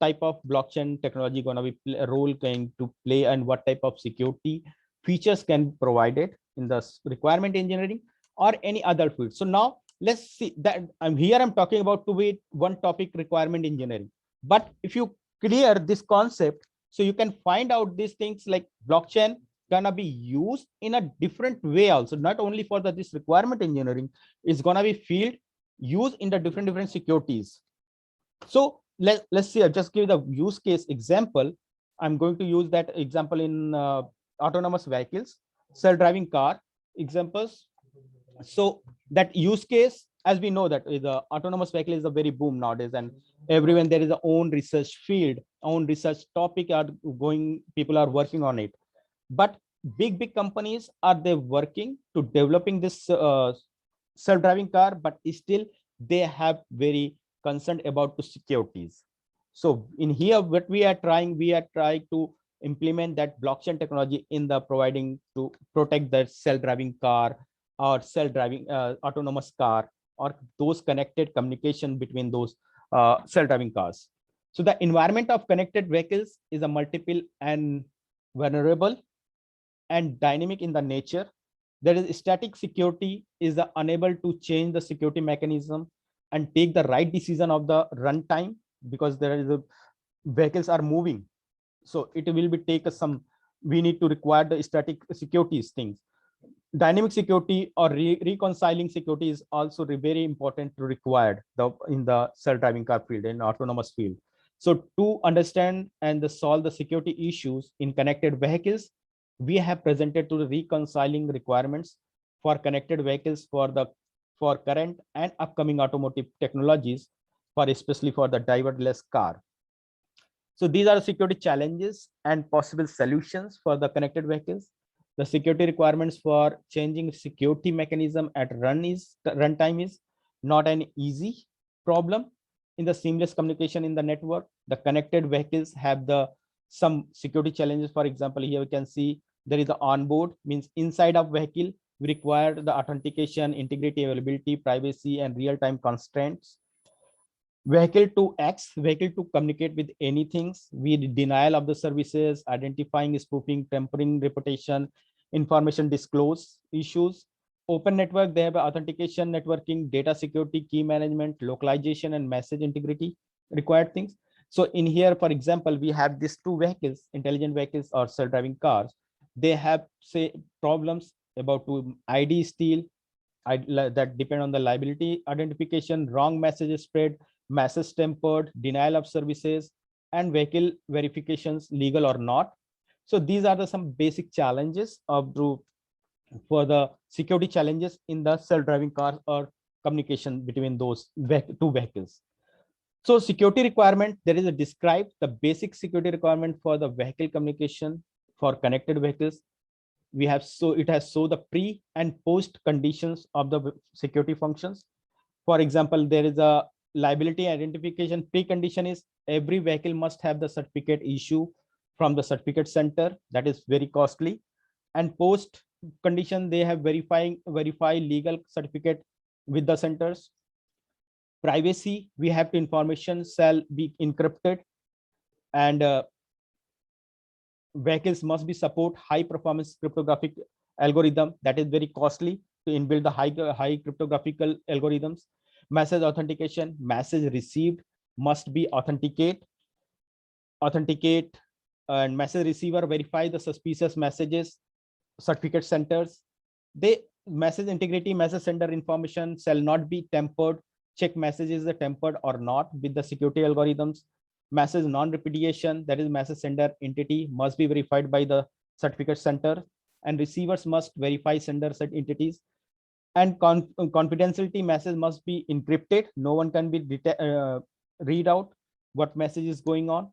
S3: type of blockchain technology going to be a role going to play and what type of security features can be provided in the requirement engineering or any other field. So now let's see that I'm talking about one topic, requirement engineering. But if you clear this concept, so you can find out these things like blockchain gonna be used in a different way also, not only for this requirement engineering, it's gonna be field used in the different securities. So let's see, I'll just give the use case example. I'm going to use that example in autonomous vehicles, self-driving car examples. So that use case, as we know that the autonomous vehicle is a very boom nowadays, and everyone there is a own research field, own research topic are going, people are working on it. But big companies are they working to developing this self-driving car, but still they have very concerned about the securities. So in here, what we are trying to implement that blockchain technology in the providing to protect the self-driving car or self-driving autonomous car or those connected communication between those self-driving cars. So the environment of connected vehicles is a multiple and vulnerable and dynamic in the nature. There is static security is unable to change the security mechanism and take the right decision of the runtime, because there is vehicles are moving. So it will be take some, we need to require the static securities things. Dynamic security or reconciling security is also very important to required in the self-driving car field and autonomous field. So to understand and solve the security issues in connected vehicles, we have presented to the reconciling requirements for connected vehicles for current and upcoming automotive technologies, for especially for the driverless car. So these are security challenges and possible solutions for the connected vehicles. The security requirements for changing security mechanism at runtime is not an easy problem. In the seamless communication in the network, the connected vehicles have some security challenges. For example, here we can see there is the onboard, means inside of vehicle, we require the authentication, integrity, availability, privacy, and real-time constraints. Vehicle to X, vehicle to communicate with anything, we denial of the services, identifying, spoofing, tampering, reputation, information disclose issues. Open network, they have authentication, networking, data security, key management, localization, and message integrity required things. So in here, for example, we have these two vehicles, intelligent vehicles or self-driving cars. They have say problems about to ID steal, that depend on the liability identification, wrong messages spread, message tempered, denial of services, and vehicle verifications, legal or not. So these are some basic challenges for the security challenges in the self-driving cars or communication between those two vehicles. So security requirement, there is a describe the basic security requirement for the vehicle communication for connected vehicles. We have it has the pre and post conditions of the security functions. For example, there is a liability identification. Precondition is every vehicle must have the certificate issue from the certificate center, that is very costly. And post condition, they have verify legal certificate with the centers. Privacy, we have to information shall be encrypted, and vehicles must be support high performance cryptographic algorithm, that is very costly to inbuild the high cryptographic algorithms. Message authentication, message received must be authenticate, and message receiver verify the suspicious messages. Certificate centers, they message integrity, message sender information shall not be tampered, check messages are tempered or not with the security algorithms. Message non-repudiation, that is message sender entity must be verified by the certificate center, and receivers must verify sender set entities. and confidentiality message must be encrypted. No one can be read out what message is going on.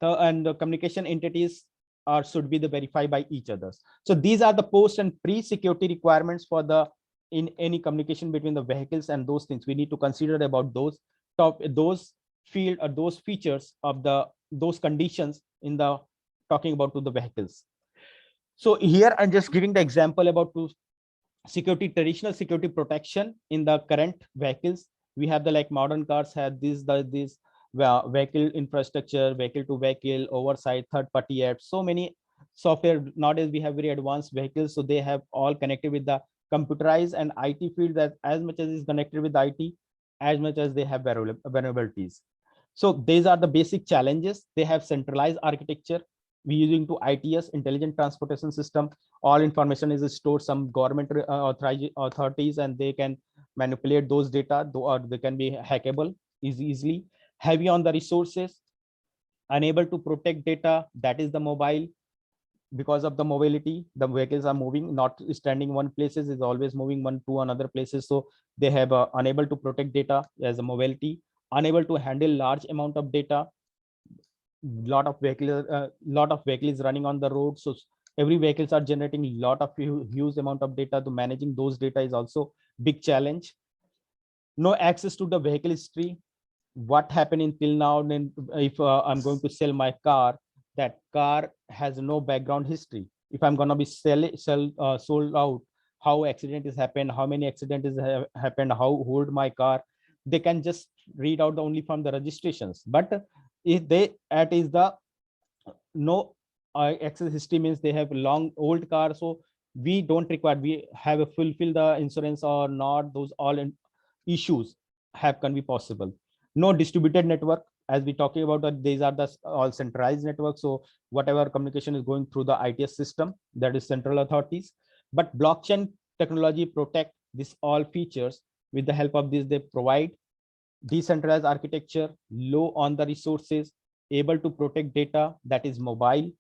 S3: And the communication entities are should be the verified by each others. So these are the post and pre-security requirements for the in any communication between the vehicles, and those things we need to consider about those field or those features of those conditions in the talking about to the vehicles. So here I'm just giving the example about to security, traditional security protection in the current vehicles. We have the like modern cars have this vehicle infrastructure, vehicle to vehicle oversight, third party apps, so many software. Nowadays we have very advanced vehicles, so they have all connected with the computerized and IT field, that as much as is connected with IT, as much as they have vulnerabilities. So these are the basic challenges. They have centralized architecture. We using to ITS, intelligent transportation system. All information is stored some government authorities, and they can manipulate those data, or they can be hackable easily. Heavy on the resources, unable to protect data, that is the mobile. Because of the mobility, the vehicles are moving, not standing one places, is always moving one to another places. So they have unable to protect data as a mobility, unable to handle large amount of data. Lot of vehicles running on the road, so every vehicles are generating lot of huge amount of data. To managing those data is also big challenge. No access to the vehicle history, what happened until now. Then if I'm going to sell my car, that car has no background history. If I'm going to be sold out, how accident has happened, how many accidents have happened, how old my car, they can just read out only from the registrations. But if they at is the no access history, means they have long old car, so we don't require, we have a fulfill the insurance or not, those all issues can be possible. No distributed network, as we talking about that these are the all centralized networks, so whatever communication is going through the ITS system, that is central authorities. But blockchain technology protect this all features. With the help of this, they provide decentralized architecture, low on the resources, able to protect data, that is mobile,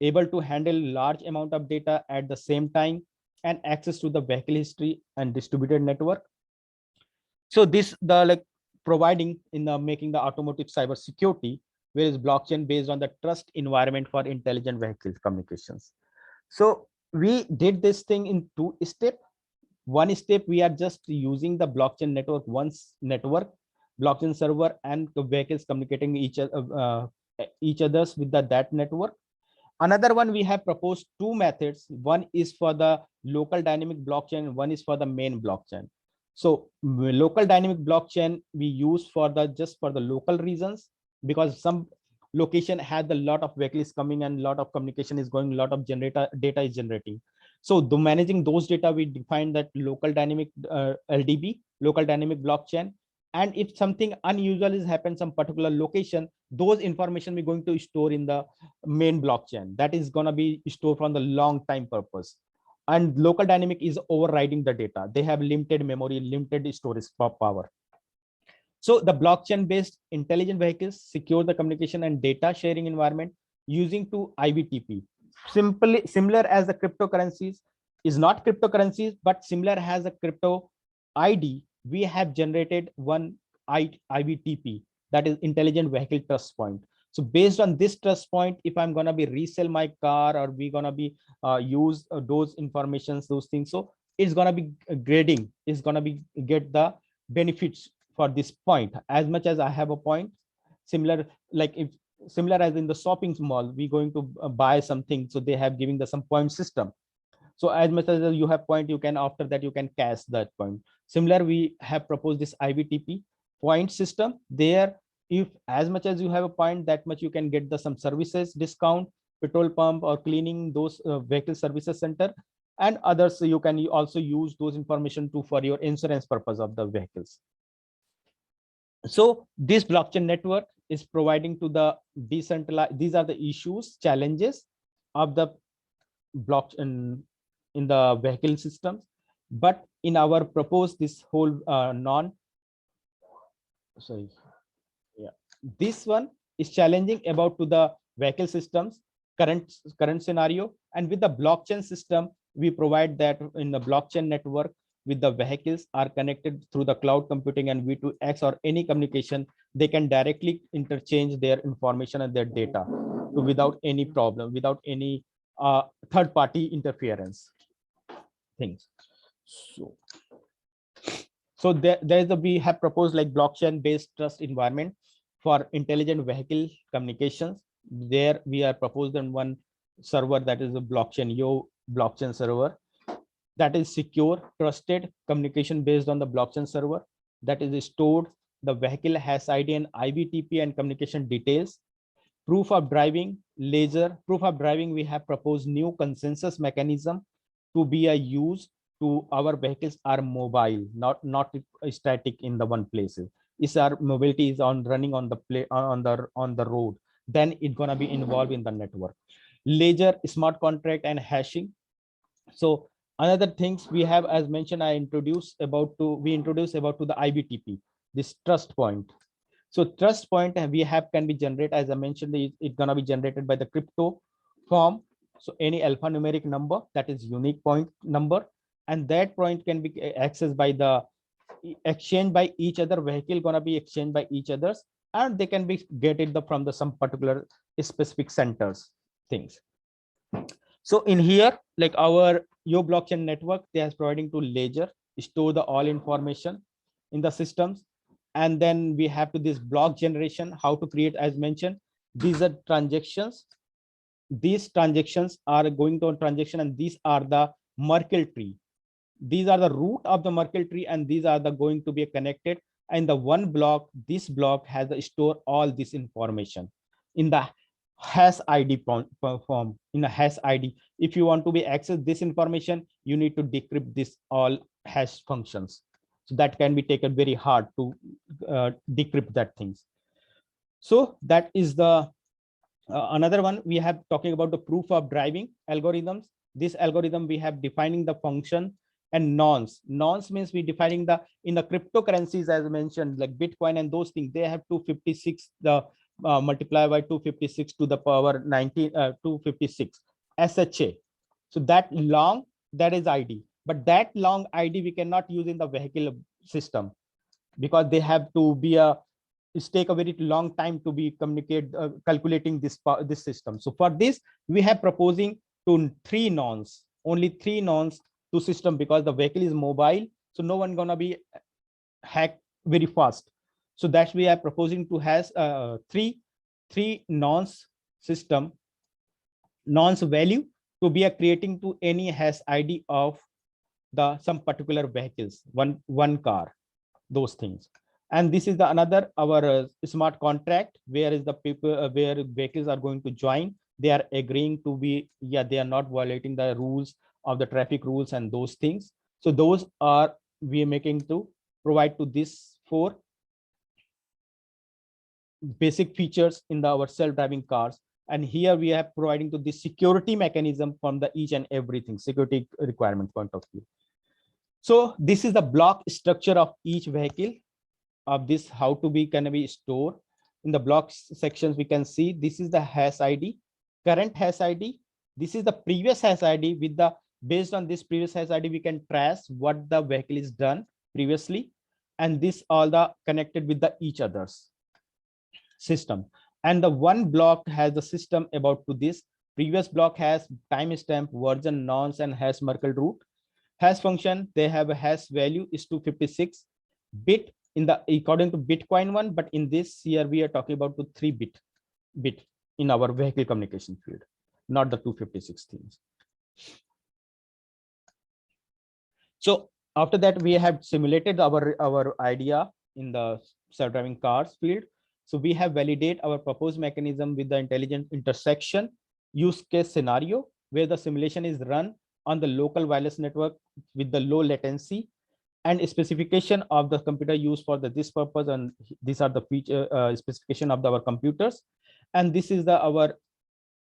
S3: able to handle large amount of data at the same time, and access to the vehicle history and distributed network. So this the like providing in the making the automotive cyber security, whereas blockchain based on the trust environment for intelligent vehicle communications. So we did this thing in 2 steps. One step, we are just using the blockchain network, once network, blockchain server, and the vehicles communicating each others with that network. Another one, we have proposed 2 methods. One is for the local dynamic blockchain, one is for the main blockchain. So local dynamic blockchain we use for the just for the local reasons, because some location had a lot of vehicles coming and a lot of communication is going, a lot of data is generating. So the managing those data, we define that local dynamic LDB, local dynamic blockchain. And if something unusual is happened some particular location, those information we're going to store in the main blockchain, that is going to be stored from the long time purpose. And local dynamic is overriding the data. They have limited memory, limited storage power. So the blockchain based intelligent vehicles secure the communication and data sharing environment using to IVTP. Simply similar as the cryptocurrencies, is not cryptocurrencies, but similar as a crypto ID. We have generated one IVTP, that is intelligent vehicle trust point. So based on this trust point, if I'm going to be resell my car, or we going to be use those informations, those things, so it's going to be grading, it's going to be get the benefits for this point. As much as I have a point, similar like if similar as in the shopping mall, we going to buy something, so they have giving the some point system. So as much as you have point, you can after that you can cash that point. Similar, we have proposed this IVTP point system. There, if as much as you have a point, that much you can get the some services discount, petrol pump or cleaning those vehicle services center, and others. So you can also use those information to for your insurance purpose of the vehicles. So this blockchain network is providing to the decentralized. These are the issues, challenges of the blockchain in the vehicle systems. But in our proposed this whole this one is challenging about to the vehicle systems current scenario. And with the blockchain system, we provide that in the blockchain network, with the vehicles are connected through the cloud computing and V2X or any communication, they can directly interchange their information and their data without any problem, without any third-party interference things. So we have proposed like blockchain-based trust environment for intelligent vehicle communications. There we are proposing one server that is a blockchain, Yo blockchain server, that is secure, trusted communication based on the blockchain server that is stored. The vehicle has ID and IBTP and communication details. Proof of driving, ledger. Proof of driving, we have proposed new consensus mechanism to be a use to our vehicles are mobile, not static in the one places. Is our mobility is on running on the play on the road, then it's gonna be involved in the network. Ledger, smart contract and hashing. So another things we have, as mentioned, we introduced about to the IBTP, this trust point. So trust point we have can be generated, as I mentioned, it's gonna be generated by the crypto form. So any alphanumeric number that is unique point number, and that point can be accessed by the exchange by each other vehicle, gonna be exchanged by each others, and they can be get it from the some particular specific centers things. So in here, like our Yo blockchain network, they are providing to ledger, store the all information in the systems. And then we have to this block generation, how to create, as mentioned, these are transactions. These transactions are going to a transaction, and these are the Merkle tree. These are the root of the Merkle tree, and these are the going to be connected. And the one block, this block has to store all this information in the hash ID form, in a hash ID. If you want to be access this information, you need to decrypt this all hash functions. So that can be taken very hard to decrypt that things. So that is the another one we have talking about the proof of driving algorithms. This algorithm we have defining the function and nonce. Nonce means we defining the in the cryptocurrencies, as mentioned, like Bitcoin and those things, they have 256 the multiply by 256 to the power 256 SHA. So that long, that is ID, but that long ID we cannot use in the vehicle system because they have to be it take a very long time to be calculating this system. So for this we have proposing to only three nonce to system, because the vehicle is mobile, so no one gonna be hacked very fast. So that we are proposing to has three nonce system, nonce value to be creating to any hash ID of the some particular vehicles, one car, those things. And this is the another our smart contract, where is the people where vehicles are going to join, they are agreeing to be, yeah, they are not violating the rules of the traffic rules and those things. So those are we are making to provide to this for basic features in our self-driving cars. And here we are providing to the security mechanism from the each and everything security requirement point of view. So this is the block structure of each vehicle of this, how to be can be stored in the blocks sections. We can see this is the hash ID, current hash ID. This is the previous hash ID. With the based on this previous hash ID, we can trace what the vehicle is done previously, and this all the connected with the each other's system. And the one block has the system about to this previous block has timestamp, version, nonce, and hash Merkle root. Hash function, they have a hash value is 256 bit in the according to Bitcoin one, but in this here we are talking about the 3 bit in our vehicle communication field, not the 256 things. So after that we have simulated our idea in the self-driving cars field. So we have validate our proposed mechanism with the intelligent intersection use case scenario, where the simulation is run on the local wireless network with the low latency, and a specification of the computer used for this purpose. And these are the feature specification of our computers. And this is our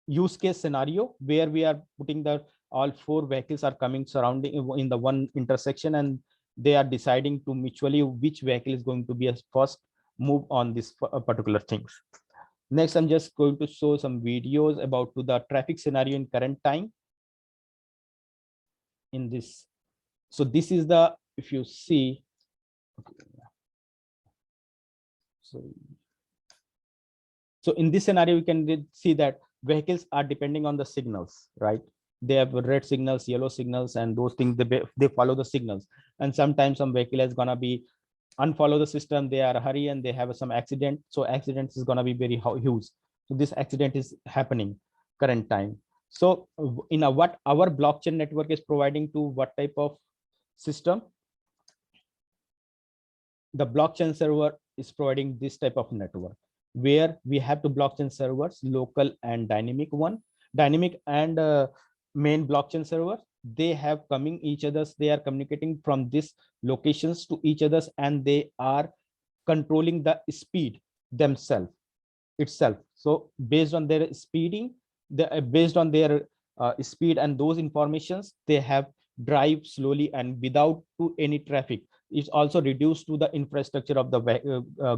S3: use case scenario, where we are putting the all 4 vehicles are coming surrounding in the one intersection, and they are deciding to mutually which vehicle is going to be a first move on this particular things. Next, I'm just going to show some videos about to the traffic scenario in current time in this. So this is the if you see, so in this scenario, we can see that vehicles are depending on the signals, right? They have red signals, yellow signals, and those things, they follow the signals. And sometimes some vehicle is gonna be unfollow the system, they are hurry and they have some accident. So accidents is gonna be very huge. So this accident is happening current time. So in what our blockchain network is providing to what type of system? The blockchain server is providing this type of network, where we have two blockchain servers, local and dynamic one. Dynamic and main blockchain server, they have coming each other's, they are communicating from these locations to each other's, and they are controlling the speed themselves itself. So based on their speeding, based on their speed and those informations, they have drive slowly and without to any traffic. It's also reduced to the infrastructure of the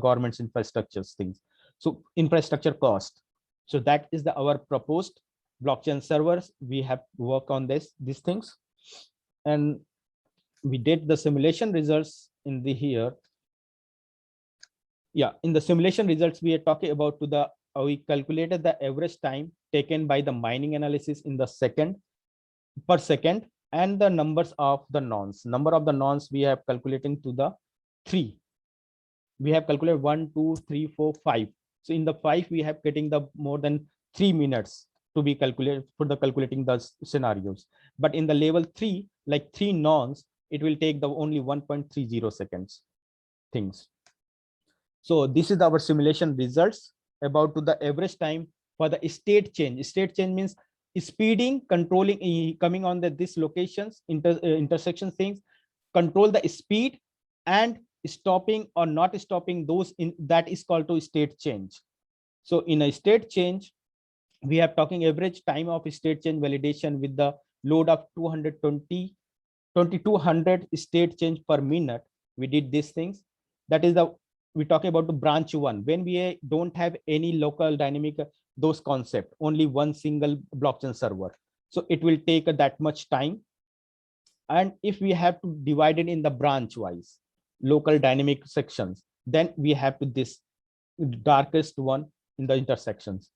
S3: government's infrastructures things. So infrastructure cost. So that is our proposed blockchain servers. We have worked on these things, and we did the simulation results in the here. Yeah, in the simulation results, we are talking about to the we calculated the average time taken by the mining analysis in the per second, and the numbers of the nonce. Number of the nonce we have calculating to the 3. We have calculated 1, 2, 3, 4, 5. So in the 5, we have getting the more than 3 minutes to be calculated for the calculating the scenarios. But in the level 3, like 3 nonce, it will take the only 1.30 seconds things. So this is our simulation results about to the average time for the state change. State change means speeding, controlling, coming on this locations, intersection things, control the speed, and stopping or not stopping those in that is called to state change. So in a state change, we are talking average time of state change validation with the load of 2200 state change per minute. We did these things. That is we're talking about the branch 1, when we don't have any local dynamic those concept, only one single blockchain server. So it will take that much time. And if we have to divide it in the branch wise local dynamic sections, then we have to this darkest one in the intersections,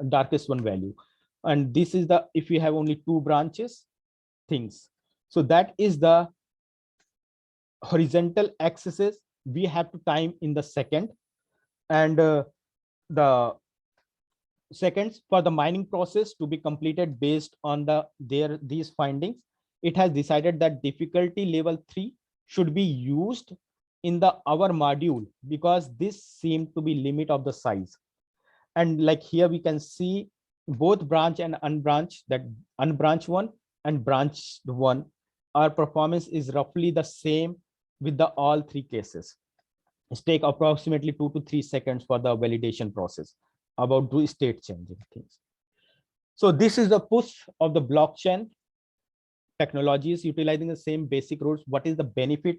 S3: darkest one value. And this is the if we have only 2 branches things. So that is the horizontal axis. We have to time in the second, and the seconds for the mining process to be completed based on these findings. It has decided that difficulty level 3 should be used in our module, because this seemed to be limit of the size. And like here we can see both branch and unbranch, that unbranched one and branched one, our performance is roughly the same with the all 3 cases. It take approximately 2 to 3 seconds for the validation process about do state changing things. So this is the push of the blockchain technologies utilizing the same basic rules. What is the benefit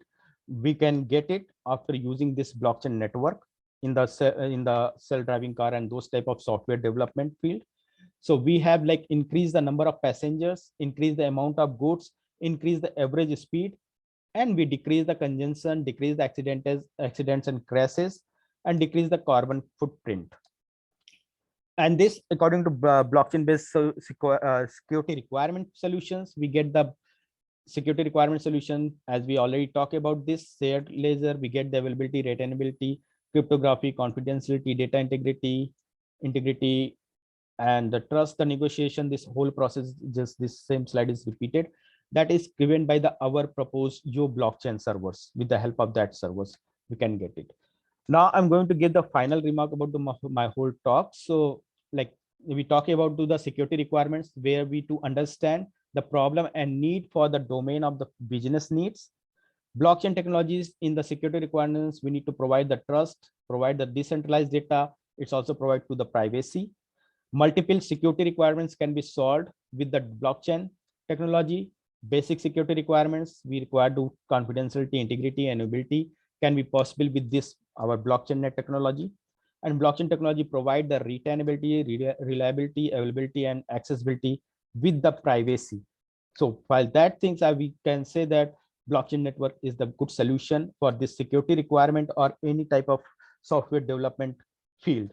S3: we can get it after using this blockchain network in the self-driving car and those type of software development field? So we have like increase the number of passengers, increase the amount of goods, increase the average speed, and we decrease the congestion, decrease the accidents and crashes, and decrease the carbon footprint. And this, according to blockchain-based security requirement solutions, we get the security requirement solution, as we already talked about this shared ledger. We get the availability, retainability, cryptography, confidentiality, data integrity, and the trust, the negotiation. This whole process, just this same slide is repeated. That is given by our proposed Yo blockchain servers. With the help of that servers, we can get it. Now I'm going to give the final remark about my whole talk. So like we talk about the security requirements, where we to understand the problem and need for the domain of the business needs. Blockchain technologies in the security requirements, we need to provide the trust, provide the decentralized data. It's also provide to the privacy. Multiple security requirements can be solved with the blockchain technology. Basic security requirements we require to confidentiality, integrity, and ability can be possible with this our blockchain net technology. And blockchain technology provide the retainability, reliability, availability, and accessibility with the privacy. So while that things we can say that blockchain network is the good solution for this security requirement or any type of software development field.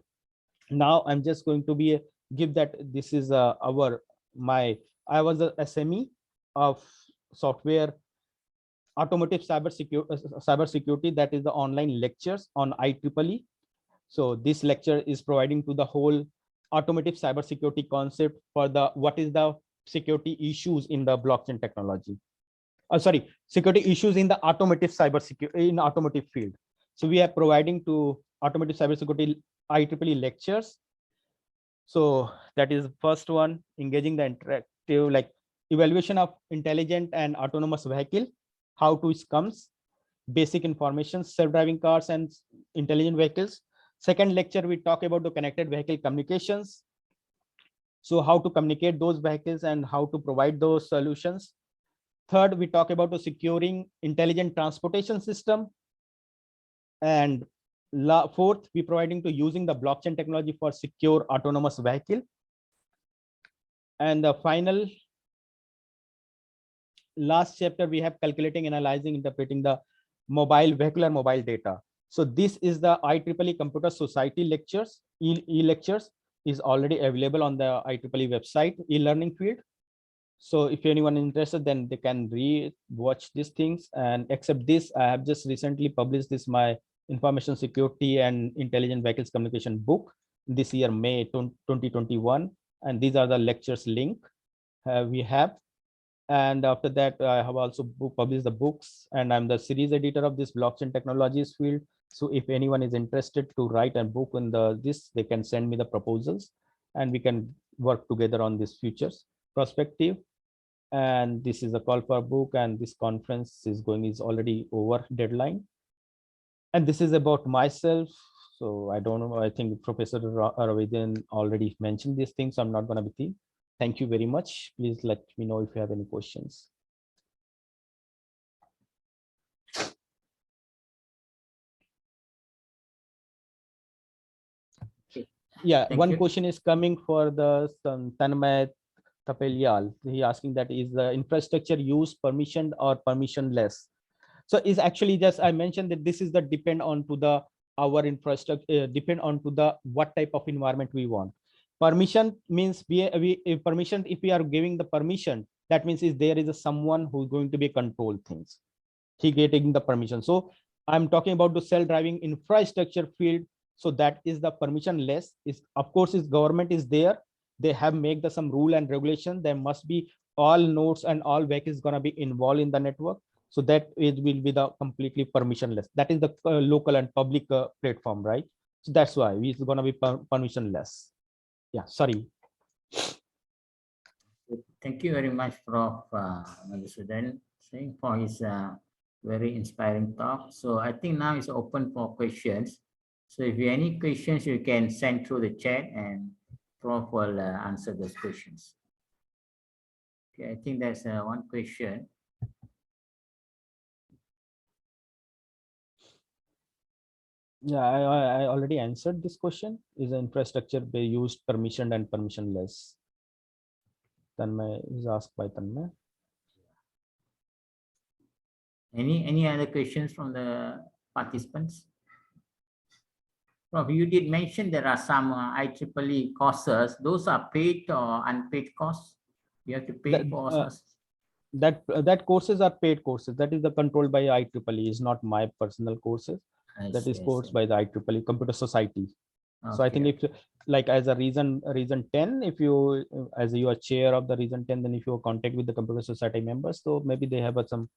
S3: Now I'm just going to be give that this is I was a SME of software automotive cyber security, that is the online lectures on IEEE. So this lecture is providing to the whole automotive cybersecurity concept for the what is the security issues in the blockchain technology. Sorry, security issues in the automotive cybersecurity in automotive field. So we are providing to automotive cybersecurity IEEE lectures. So that is the first one, engaging the interactive like evaluation of intelligent and autonomous vehicle, how to it comes, basic information, self-driving cars and intelligent vehicles. Second lecture, we talk about the connected vehicle communications. So how to communicate those vehicles and how to provide those solutions. Third, we talk about the securing intelligent transportation system. And fourth, we providing to using the blockchain technology for secure autonomous vehicle. And the final last chapter, we have calculating, analyzing, interpreting the mobile vehicular mobile data. So this is the IEEE Computer Society lectures, e-lectures is already available on the IEEE website, e-learning field. So if anyone interested, then they can watch these things. And except this, I have just recently published this, my information security and intelligent vehicles communication book this year, May 2021. And these are the lectures link we have. And after that, I have also published the books, and I'm the series editor of this blockchain technologies field. So if anyone is interested to write a book in this, they can send me the proposals and we can work together on this futures perspective. And this is a call for a book, and this conference is already over deadline. And this is about myself. So I don't know, I think Professor Ravidyan already mentioned these things. So I'm not going to be. Thank you very much. Please let me know if you have any questions. Yeah, one question is coming for the Tanmay Tapelyal. He asking that is the infrastructure use permissioned or permissionless? So is actually just I mentioned that this is the depend on to the our infrastructure depend on to the what type of environment we want. Permission means permission, if we are giving the permission, that means is there is someone who's going to be control things. He getting the permission. So I'm talking about the self-driving infrastructure field. So that is the permissionless. Is of course is government is there. They have make the some rule and regulation. There must be all nodes and all vehicles gonna be involved in the network. So that it will be the completely permissionless. That is the local and public platform, right? So that's why it's gonna be permissionless. Yeah, sorry.
S1: Thank you very much, Prof. Madhusudan, for his very inspiring talk. So I think now it's open for questions. So if you have any questions, you can send through the chat and Prof will answer those questions. Okay, I think that's one question.
S3: Yeah, I already answered this question. Is the infrastructure be used permissioned and permissionless? Tanmay is asked by Tanmay.
S1: Any other questions from the participants? Prof, you did mention there are some IEEE courses. Those are paid or unpaid costs? You have to pay for us.
S3: That courses are paid courses. That is the controlled by IEEE. Is not my personal courses. That is course by the IEEE Computer Society. Okay. So I think if like as a reason 10, if you as you are chair of the reason 10, then if you contact with the Computer Society members, so maybe they have some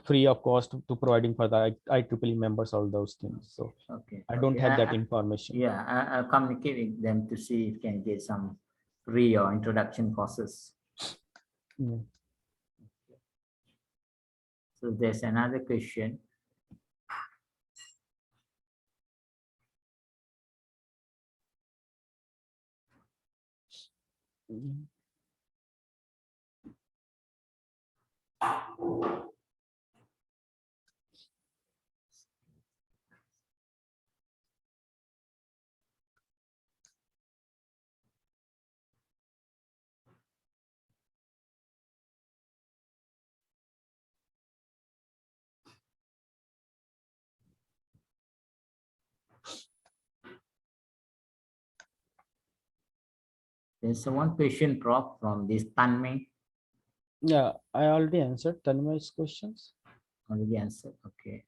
S3: free of cost to providing for the IEEE members all those things. So okay, I don't have that information.
S1: Yeah, I'll communicate with them to see if can get some free or introduction courses. Yeah. So there's another question. There's one question, Prof, from this Tanmay.
S3: Yeah, I already answered Tanmay's questions.
S1: Already answered. Okay.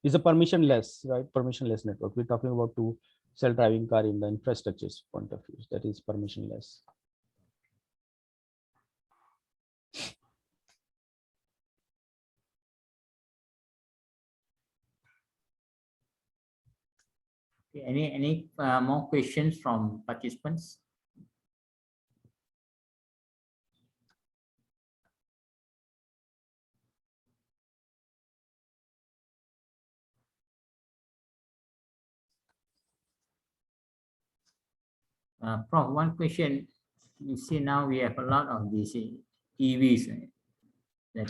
S3: It's a permissionless, right? Permissionless network. We're talking about to self-driving car in the infrastructure's point of view. That is permissionless.
S1: Okay, any more questions from participants? Prof, one question. You see now we have a lot of these EVs,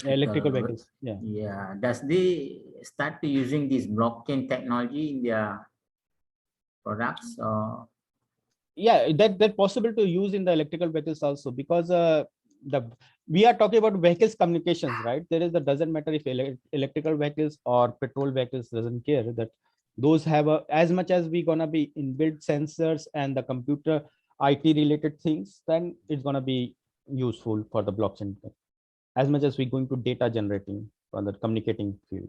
S3: Electrical vehicles. Yeah.
S1: Yeah. Does they start to using this blockchain technology in their products or?
S3: Yeah, that possible to use in the electrical vehicles also, because we are talking about vehicles communications, right? There is that doesn't matter if electrical vehicles or petrol vehicles, doesn't care that those have as much as we gonna be inbuilt sensors and the computer IT related things, then it's gonna be useful for the blockchain as much as we're going to data generating for the communicating field.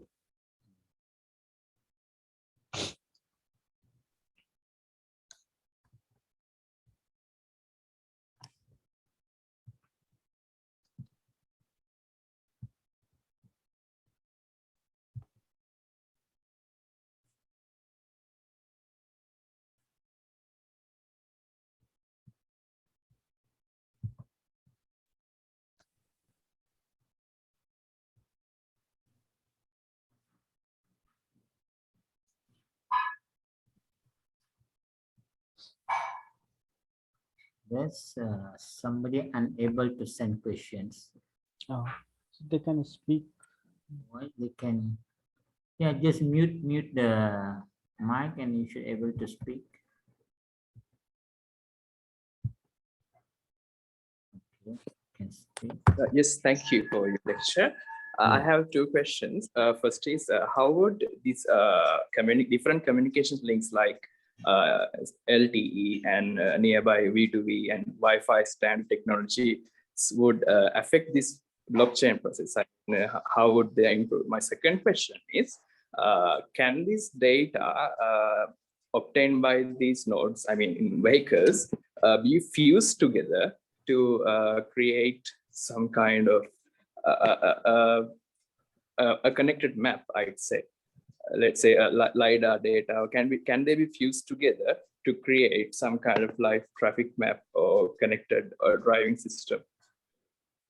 S1: There's somebody unable to send questions.
S3: So they can speak.
S1: Why they can? Yeah, just mute the mic and you should able to speak. Okay, can speak.
S4: Yes, thank you for your lecture. I have two questions. First is, how would these different communications links like LTE and nearby V2V and Wi-Fi standard technology would affect this blockchain process? How would they improve? My second question is, can this data obtained by these nodes, I mean in vehicles, be fused together to create some kind of a connected map, I'd say. Let's say LiDAR data, can they be fused together to create some kind of live traffic map or connected driving system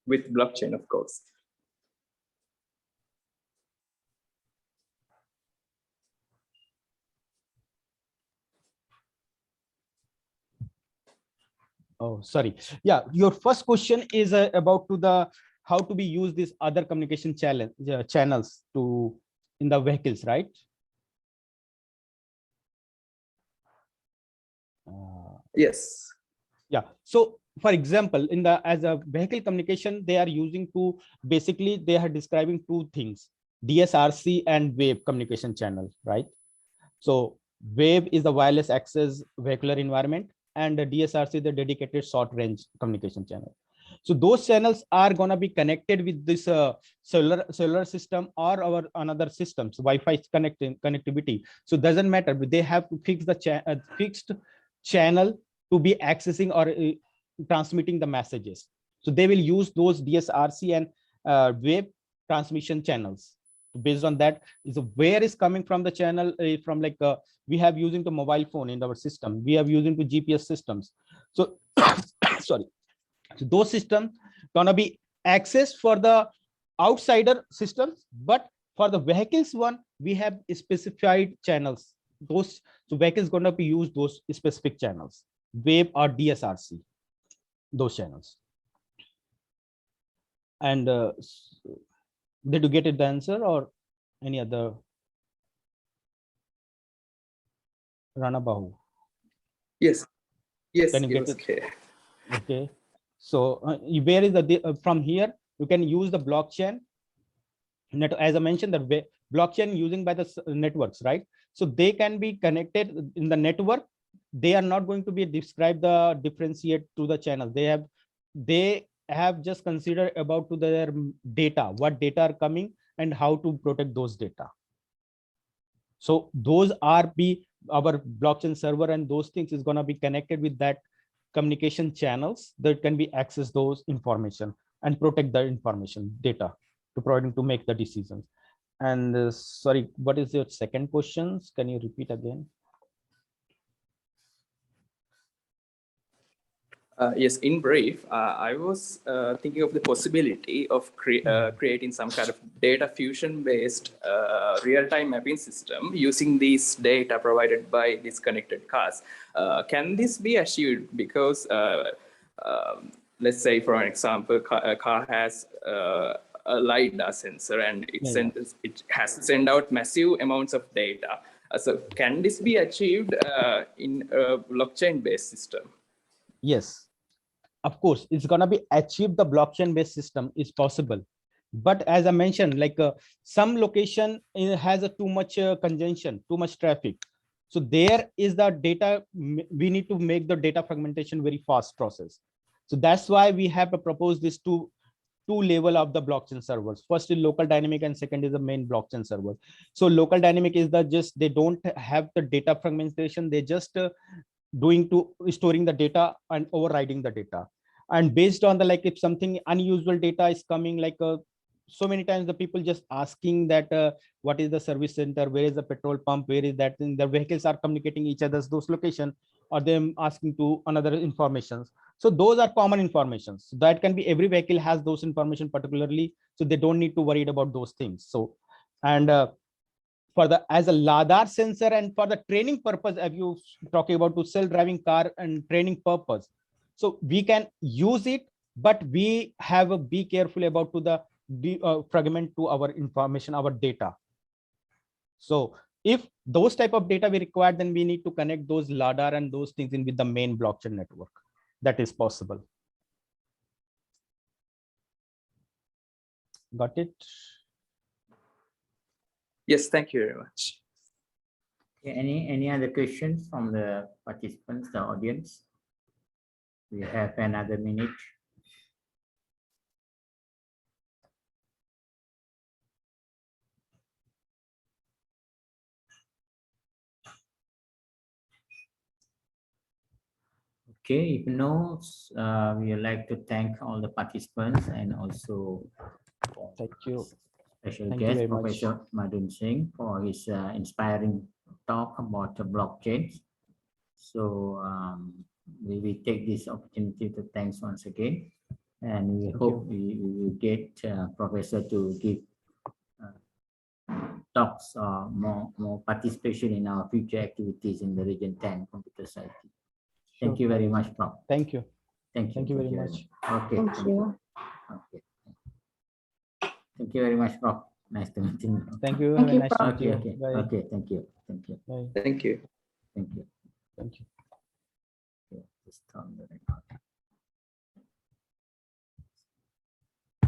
S4: with blockchain, of course?
S3: Oh, sorry. Yeah, your first question is about to the how to be use these other communication channels to in the vehicles, right?
S4: Yes.
S3: Yeah. So, for example, in the as a vehicle communication, they are using to basically they are describing two things: DSRC and wave communication channel, right? So, wave is the wireless access vehicular environment, and the DSRC the dedicated short range communication channel. So those channels are going to be connected with this cellular system or our another systems Wi-Fi connectivity. So it doesn't matter, but they have to fix the fixed channel to be accessing or transmitting the messages. So they will use those DSRC and wave transmission channels. Based on that, is where is coming from the channel from, like we have using the mobile phone in our system, we have using the GPS systems. So sorry, so those systems gonna be accessed for the outsider systems, but for the vehicles one we have specified channels. Those so vehicles gonna be used those specific channels, wave or DSRC, those channels. And did you get it the answer or any other? Rana Bahu.
S4: Yes. Yes.
S3: Can you get it?
S4: Okay.
S3: Okay. So where is the from here you can use the blockchain net, as I mentioned, the blockchain using by the networks, right? So they can be connected in the network they are not going to be describe the differentiate to the channel. They have just considered about to their data, what data are coming and how to protect those data. So those are our blockchain server, and those things is going to be connected with that communication channels that can be access those information and protect the information data to make the decisions. And sorry, what is your second question? Can you repeat again?
S4: Yes, in brief, I was thinking of the possibility of creating some kind of data fusion-based real-time mapping system using these data provided by these connected cars. Can this be achieved? Because let's say, for an example, a car has a LiDAR sensor and it has to send out massive amounts of data. So can this be achieved in a blockchain-based system?
S3: Yes, of course, it's going to be achieved. The blockchain based system is possible, but as I mentioned, like some location has a too much congestion, too much traffic. So there is the data, we need to make the data fragmentation very fast process. So that's why we have proposed this two level of the blockchain servers. First is local dynamic and second is the main blockchain server. So local dynamic is the just they don't have the data fragmentation, they just storing the data and overriding the data. And based on the, like, if something unusual data is coming, like so many times the people just asking that what is the service center, where is the petrol pump, where is that thing, the vehicles are communicating each other's those location, or them asking to another informations. So those are common informations that can be, every vehicle has those information particularly, so they don't need to worry about those things. So and for the as a LiDAR sensor and for the training purpose, if you talking about to self-driving car and training purpose, so we can use it, but we have to be careful about to the fragment to our information, our data. So if those type of data we require, then we need to connect those LiDAR and those things in with the main blockchain network. That is possible. Got it?
S4: Yes, thank you very much.
S1: Any other questions from the participants, the audience? We have another minute. Okay, if no, we would like to thank all the participants and also
S3: Thank you.
S1: special
S3: Thank you
S1: guest,
S3: very much.
S1: Professor Madhun Singh, for his inspiring talk about the blockchain. So we will take this opportunity to thanks once again, and we hope we will get Professor to give talks or more participation in our future activities in the Region 10 Computer Society. Thank you very much, Prof.
S3: Thank you.
S1: Thank you.
S3: Thank you very much.
S1: Okay.
S5: Thank you.
S1: Okay. Thank you very much, Prof. Nice to meet you.
S3: Thank you.
S5: Thank you,
S3: Nice to
S5: Prof.
S3: meet you.
S1: Okay.
S3: Bye.
S1: Okay. Thank you. Thank you.
S3: Bye.
S4: Thank you.
S1: Thank you.
S3: Thank you.
S1: Okay, just turn the record.